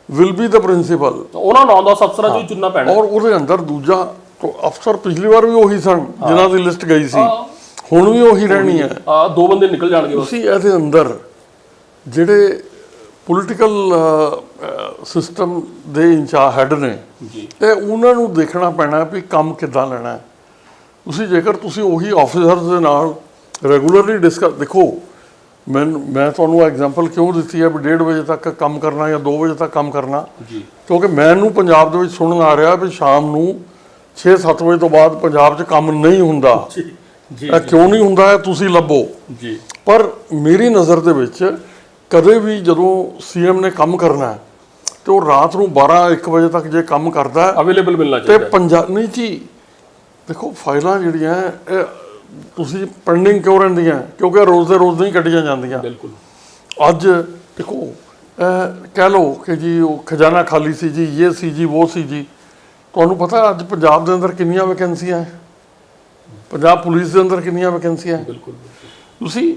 will be the principle. ਉਹਨਾਂ 9-10 ਅਫਸਰਾਂ ਚੋਂ ਹੀ ਚੁਣਨਾ ਪੈਣਾ। ਔਰ ਉਹਦੇ ਅੰਦਰ ਦੂਜਾ ਅਫਸਰ ਪਿਛਲੀ ਵਾਰ ਵੀ ਉਹੀ ਸਨ ਜਿਨ੍ਹਾਂ ਦੀ ਲਿਸਟ ਗਈ ਸੀ, ਹੁਣ ਵੀ ਉਹੀ ਰਹਿਣੀ ਹੈ। 2 ਬੰਦੇ ਨਿਕਲ ਜਾਣਗੇ ਬਸ। ਤੁਸੀਂ ਇਹਦੇ ਅੰਦਰ ਜਿਹੜੇ ਪੋਲੀਟੀਕਲ ਸਿਸਟਮ ਦੇ ਇੰਚਾਰਜ ਹੈਡ ਨੇ ਜੀ, ਇਹ ਉਹਨਾਂ ਨੂੰ ਦੇਖਣਾ ਪੈਣਾ ਵੀ ਕੰਮ ਕਿੱਦਾਂ ਲੈਣਾ ਹੈ। ਤੁਸੀਂ ਜੇਕਰ ਤੁਸੀਂ ਉਹੀ ਆਫਿਸਰਸ ਦੇ ਨਾਲ ਰੈਗੂਲਰਲੀ ਡਿਸਕਸ, ਦੇਖੋ ਮੈਂ ਤੁਹਾਨੂੰ ਐਗਜ਼ਾਮਪਲ ਕਿਉਂ ਦਿੱਤੀ ਹੈ ਵੀ 1:30 ਵਜੇ ਤੱਕ ਕੰਮ ਕਰਨਾ ਜਾਂ 2 ਵਜੇ ਤੱਕ ਕੰਮ ਕਰਨਾ, ਜੀ, ਕਿਉਂਕਿ ਮੈਨੂੰ ਪੰਜਾਬ ਦੇ ਵਿੱਚ ਸੁਣਨ ਆ ਰਿਹਾ ਵੀ ਸ਼ਾਮ ਨੂੰ 6-7 ਵਜੇ ਤੋਂ ਬਾਅਦ ਪੰਜਾਬ 'ਚ ਕੰਮ ਨਹੀਂ ਹੁੰਦਾ। ਜੀ, ਜੀ, ਇਹ ਕਿਉਂ ਨਹੀਂ ਹੁੰਦਾ ਹੈ ਤੁਸੀਂ ਲੱਭੋ। ਜੀ, ਪਰ ਮੇਰੀ ਨਜ਼ਰ ਦੇ ਵਿੱਚ ਕਦੇ ਵੀ ਜਦੋਂ ਸੀਐਮ ਨੇ ਕੰਮ ਕਰਨਾ ਹੈ ਤੇ ਉਹ ਰਾਤ ਨੂੰ 12-1 ਵਜੇ ਤੱਕ ਜੇ ਕੰਮ ਕਰਦਾ ਹੈ ਅਵੇਲੇਬਲ ਮਿਲਣਾ ਤੇ ਚਾਹੀਦਾ। ਪੰਜਾਬ ਨਹੀਂ ਜੀ, ਦੇਖੋ ਫਾਈਲਾਂ ਜਿਹੜੀਆਂ ਇਹ ਤੁਸੀਂ ਪੈਂਡਿੰਗ ਕਿਉਂ ਰਹਿੰਦੀਆਂ, ਕਿਉਂਕਿ ਰੋਜ਼ ਦੇ ਰੋਜ਼ ਨਹੀਂ ਕੱਢੀਆਂ ਜਾਂਦੀਆਂ। ਬਿਲਕੁਲ। ਅੱਜ ਦੇਖੋ ਕਹਿ ਲਓ ਕਿ ਜੀ ਉਹ ਖਜ਼ਾਨਾ ਖਾਲੀ ਸੀ ਜੀ, ਇਹ ਸੀ ਜੀ, ਉਹ ਸੀ ਜੀ। ਤੁਹਾਨੂੰ ਪਤਾ ਅੱਜ ਪੰਜਾਬ ਦੇ ਅੰਦਰ ਕਿੰਨੀਆਂ ਵੈਕੈਂਸੀਆਂ ਹੈ, ਪੰਜਾਬ ਪੁਲਿਸ ਦੇ ਅੰਦਰ ਕਿੰਨੀਆਂ ਵੈਕੈਂਸੀਆਂ ਹੈ। ਬਿਲਕੁਲ। ਤੁਸੀਂ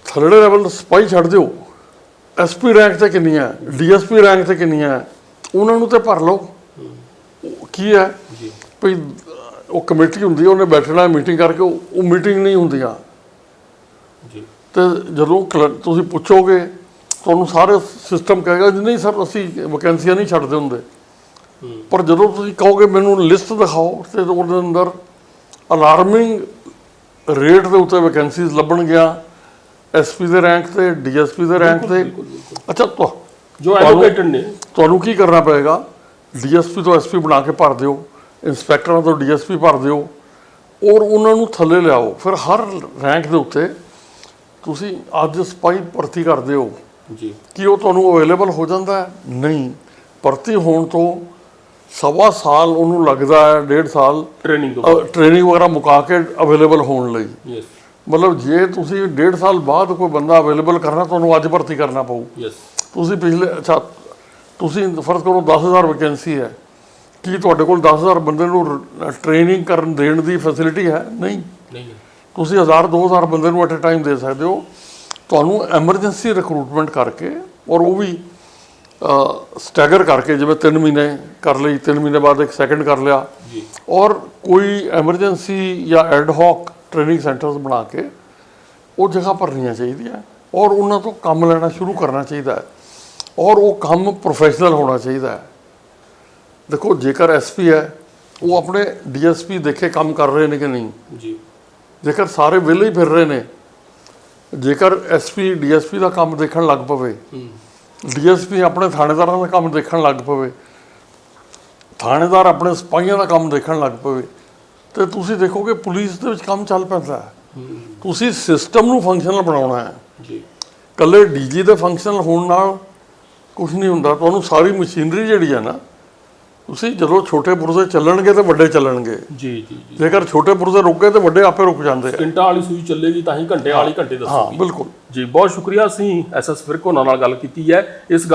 ਥਰਡ ਲੈਵਲ ਸਿਪਾਹੀ ਛੱਡ ਦਿਓ, ਐਸਪੀ ਰੈਂਕ ਤੇ ਕਿੰਨੀਆਂ, ਡੀਐਸਪੀ ਰੈਂਕ ਤੇ ਕਿੰਨੀਆਂ, ਉਹਨਾਂ ਨੂੰ ਤੇ ਭਰ ਲਓ। ਕੀ ਹੈ ਜੀ, ਭਈ ਉਹ ਕਮੇਟੀ ਹੁੰਦੀ ਹੈ, ਉਹਨੇ ਬੈਠਣਾ ਮੀਟਿੰਗ ਕਰਕੇ, ਉਹ ਮੀਟਿੰਗ ਨਹੀਂ ਹੁੰਦੀਆਂ। ਜੀ, ਤੇ ਜਦੋਂ ਤੁਸੀਂ ਪੁੱਛੋਗੇ ਤੁਹਾਨੂੰ ਸਾਰੇ ਸਿਸਟਮ ਕਹੇਗਾ ਜੀ ਨਹੀਂ ਸਰ ਅਸੀਂ ਵੈਕੈਂਸੀਆਂ ਨਹੀਂ ਛੱਡਦੇ ਹੁੰਦੇ। ਪਰ ਜਦੋਂ ਤੁਸੀਂ ਕਹੋਗੇ ਮੈਨੂੰ ਲਿਸਟ ਦਿਖਾਓ ਤੇ ਉਹਦੇ ਅੰਦਰ ਅਲਾਰਮਿੰਗ ਰੇਟ ਦੇ ਉੱਤੇ ਵੈਕੈਂਸੀਜ਼ ਲੱਭਣਗੀਆਂ, ਐਸਪੀ ਦੇ ਰੈਂਕ ਤੇ, ਡੀਐਸਪੀ ਦੇ ਰੈਂਕ ਤੇ। ਅੱਛਾ ਜੋ ਐਡਵੋਕੇਟਡ ਨੇ, ਤੁਹਾਨੂੰ ਕੀ ਕਰਨਾ ਪਏਗਾ, ਡੀਐਸਪੀ ਤੋਂ ਐਸਪੀ ਬਣਾ ਕੇ ਭਰ ਦਿਓ, ਇੰਸਪੈਕਟਰਾਂ ਤੋਂ ਡੀਐਸਪੀ ਭਰ ਦਿਓ ਔਰ ਉਹਨਾਂ ਨੂੰ ਥੱਲੇ ਲਿਆਓ। ਫਿਰ ਹਰ ਰੈਂਕ ਦੇ ਉੱਤੇ ਤੁਸੀਂ ਅੱਜ ਸਿਪਾਹੀ ਭਰਤੀ ਕਰਦੇ ਹੋ ਜੀ, ਕਿ ਉਹ ਤੁਹਾਨੂੰ ਅਵੇਲੇਬਲ ਹੋ ਜਾਂਦਾ ਹੈ? ਨਹੀਂ, ਭਰਤੀ ਹੋਣ ਤੋਂ 1.25 ਸਾਲ ਉਹਨੂੰ ਲੱਗਦਾ ਹੈ, 1.5 ਸਾਲ ਟ੍ਰੇਨਿੰਗ ਵਗੈਰਾ ਮੁਕਾ ਕੇ ਅਵੇਲੇਬਲ ਹੋਣ ਲਈ। ਯੈਸ। ਮਤਲਬ ਜੇ ਤੁਸੀਂ 1.5 ਸਾਲ ਬਾਅਦ ਕੋਈ ਬੰਦਾ ਅਵੇਲੇਬਲ ਕਰਨਾ, ਤੁਹਾਨੂੰ ਅੱਜ ਭਰਤੀ ਕਰਨਾ ਪਊ। ਯੈਸ। ਤੁਸੀਂ ਤੁਸੀਂ ਫਰਜ਼ ਕਰੋ 10,000 ਵੈਕੈਂਸੀ ਹੈ, ਕੀ ਤੁਹਾਡੇ ਕੋਲ 10,000 ਬੰਦੇ ਨੂੰ ਟ੍ਰੇਨਿੰਗ ਕਰਨ ਦੇਣ ਦੀ ਫੈਸਿਲਿਟੀ ਹੈ? ਨਹੀਂ। ਤੁਸੀਂ 1000-2000 ਬੰਦੇ ਨੂੰ ਐਟ ਅ ਟਾਈਮ ਦੇ ਸਕਦੇ ਹੋ। ਤੁਹਾਨੂੰ ਐਮਰਜੈਂਸੀ ਰਿਕਰੂਟਮੈਂਟ ਕਰਕੇ ਔਰ ਉਹ ਵੀ ਸਟੈਗਰ ਕਰਕੇ, ਜਿਵੇਂ 3 ਮਹੀਨੇ ਕਰ ਲਈ, 3 ਮਹੀਨੇ ਬਾਅਦ ਇੱਕ ਸੈਕਿੰਡ ਕਰ ਲਿਆ, ਔਰ ਕੋਈ ਐਮਰਜੈਂਸੀ ਜਾਂ ਐਡ ਹੌਕ ਟ੍ਰੇਨਿੰਗ ਸੈਂਟਰਸ ਬਣਾ ਕੇ ਉਹ ਜਗ੍ਹਾ ਭਰਨੀਆਂ ਚਾਹੀਦੀਆਂ ਔਰ ਉਹਨਾਂ ਤੋਂ ਕੰਮ ਲੈਣਾ ਸ਼ੁਰੂ ਕਰਨਾ ਚਾਹੀਦਾ ਹੈ ਔਰ ਉਹ ਕੰਮ ਪ੍ਰੋਫੈਸ਼ਨਲ ਹੋਣਾ ਚਾਹੀਦਾ ਹੈ। ਦੇਖੋ ਜੇਕਰ ਐਸਪੀ ਹੈ ਉਹ ਆਪਣੇ ਡੀਐਸਪੀ ਦੇਖੇ ਕੰਮ ਕਰ ਰਹੇ ਨੇ ਕਿ ਨਹੀਂ ਜੀ, ਜੇਕਰ ਸਾਰੇ ਵਿਹਲੇ ਹੀ ਫਿਰ ਰਹੇ ਨੇ, ਜੇਕਰ ਐਸਪੀ ਡੀਐਸਪੀ ਦਾ ਕੰਮ ਦੇਖਣ ਲੱਗ ਪਵੇ, ਡੀਐਸਪੀ ਆਪਣੇ ਥਾਣੇਦਾਰਾਂ ਦਾ ਕੰਮ ਦੇਖਣ ਲੱਗ ਪਵੇ, ਥਾਣੇਦਾਰ ਆਪਣੇ ਸਿਪਾਹੀਆਂ ਦਾ ਕੰਮ ਦੇਖਣ ਲੱਗ ਪਵੇ, ਤੇ ਤੁਸੀਂ ਦੇਖੋਗੇ ਪੁਲਿਸ ਦੇ ਵਿੱਚ ਕੰਮ ਚੱਲ ਪੈਂਦਾ ਹੈ। ਤੁਸੀਂ ਸਿਸਟਮ ਨੂੰ ਫੰਕਸ਼ਨਲ ਬਣਾਉਣਾ ਹੈ ਜੀ। ਇਕੱਲੇ ਡੀਜੀ ਦੇ ਫੰਕਸ਼ਨਲ ਹੋਣ ਨਾਲ ਕੁਝ ਨਹੀਂ ਹੁੰਦਾ। ਤੁਹਾਨੂੰ ਸਾਰੀ ਮਸ਼ੀਨਰੀ ਜਿਹੜੀ ਹੈ ਨਾ, ਤੁਸੀਂ ਜਦੋਂ ਛੋਟੇ ਪੁਰਜ਼ੇ ਚੱਲਣਗੇ ਤੇ ਵੱਡੇ ਚੱਲਣਗੇ। ਜੀ ਜੀ ਜੀ, ਜੇਕਰ ਛੋਟੇ ਪੁਰਜ਼ੇ ਰੁਕ ਗਏ ਤੇ ਵੱਡੇ ਆਪੇ ਰੁਕ ਜਾਂਦੇ ਆ। ਘੰਟਾ ਵਾਲੀ ਸੂਈ ਚੱਲੇਗੀ ਤਾਂ ਹੀ ਘੰਟੇ ਵਾਲੀ ਘੰਟੇ ਦੱਸੂਗੀ। ਹਾਂ ਬਿਲਕੁਲ ਜੀ, ਬਹੁਤ ਸ਼ੁਕਰੀਆ। ਅਸੀਂ ਐਸਐਸ ਫਿਰਕ ਹੋਣਾ ਨਾਲ ਗੱਲ ਕੀਤੀ ਹੈ। ਇਸ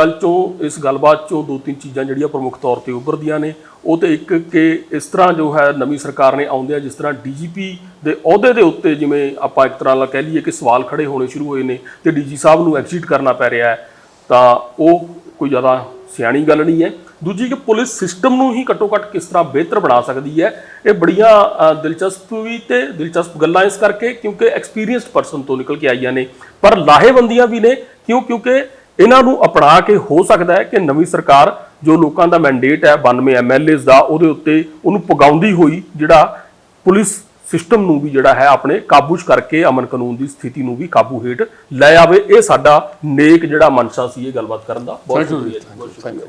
ਗੱਲਬਾਤ ਚੋਂ 2-3 ਚੀਜ਼ਾਂ ਜਿਹੜੀਆਂ ਪ੍ਰਮੁੱਖ ਤੌਰ ਤੇ ਉੱਭਰਦੀਆਂ ਨੇ। ਉਹ ਤੇ ਇੱਕ ਕਿ ਇਸ ਤਰ੍ਹਾਂ ਜੋ ਹੈ ਨਵੀਂ ਸਰਕਾਰ ਨੇ ਆਉਂਦਿਆਂ ਜਿਸ ਤਰ੍ਹਾਂ ਡੀਜੀਪੀ ਦੇ ਅਹੁਦੇ ਦੇ ਉੱਤੇ ਜਿਵੇਂ ਆਪਾਂ ਇੱਕ ਤਰ੍ਹਾਂ ਨਾਲ ਕਹਿ ਲਈਏ ਕਿ ਸਵਾਲ ਖੜੇ ਹੋਣੇ ਸ਼ੁਰੂ ਹੋਏ ਨੇ ਤੇ ਡੀਜੀ ਸਾਹਿਬ ਨੂੰ ਐਗਜ਼ਿਟ ਕਰਨਾ ਪੈ ਰਿਹਾ ਹੈ, ਤਾਂ ਉਹ ਕੋਈ ਜ਼ਿਆਦਾ ਸਿਆਣੀ ਗੱਲ ਨਹੀਂ ਹੈ। ਦੂਜੀ ਕਿ ਪੁਲਿਸ ਸਿਸਟਮ ਨੂੰ ਹੀ ਘੱਟੋ ਘੱਟ ਕਿਸ ਤਰ੍ਹਾਂ ਬਿਹਤਰ ਬਣਾ ਸਕਦੀ ਹੈ, ਇਹ ਬੜੀਆਂ ਦਿਲਚਸਪ ਗੱਲਾਂ ਇਸ ਕਰਕੇ ਕਿਉਂਕਿ ਐਕਸਪੀਰੀਅੰਸਡ ਪਰਸਨ ਤੋਂ ਨਿਕਲ ਕੇ ਆਈਆਂ ਨੇ। ਪਰ ਲਾਹੇਵੰਦੀਆਂ ਵੀ ਨੇ ਕਿਉਂਕਿ ਇਹਨਾਂ ਨੂੰ ਅਪਣਾ ਕੇ ਹੋ ਸਕਦਾ ਹੈ ਕਿ ਨਵੀਂ ਸਰਕਾਰ ਜੋ ਲੋਕਾਂ ਦਾ ਮੈਂਡੇਟ ਹੈ 92 MLAs ਦਾ, ਉਹਦੇ ਉੱਤੇ ਉਹਨੂੰ ਪਗਾਉਂਦੀ ਹੋਈ ਜਿਹੜਾ ਪੁਲਿਸ ਸਿਸਟਮ ਨੂੰ ਵੀ ਜਿਹੜਾ ਹੈ ਆਪਣੇ ਕਾਬੂ 'ਚ ਕਰਕੇ ਅਮਨ ਕਾਨੂੰਨ ਦੀ ਸਥਿਤੀ ਨੂੰ ਵੀ ਕਾਬੂ ਹੇਠ ਲੈ ਆਵੇ। ਇਹ ਸਾਡਾ ਨੇਕ ਜਿਹੜਾ ਮਨਸ਼ਾ ਸੀ ਇਹ ਗੱਲਬਾਤ ਕਰਨ ਦਾ। ਬਹੁਤ ਸ਼ੁਕਰੀਆ।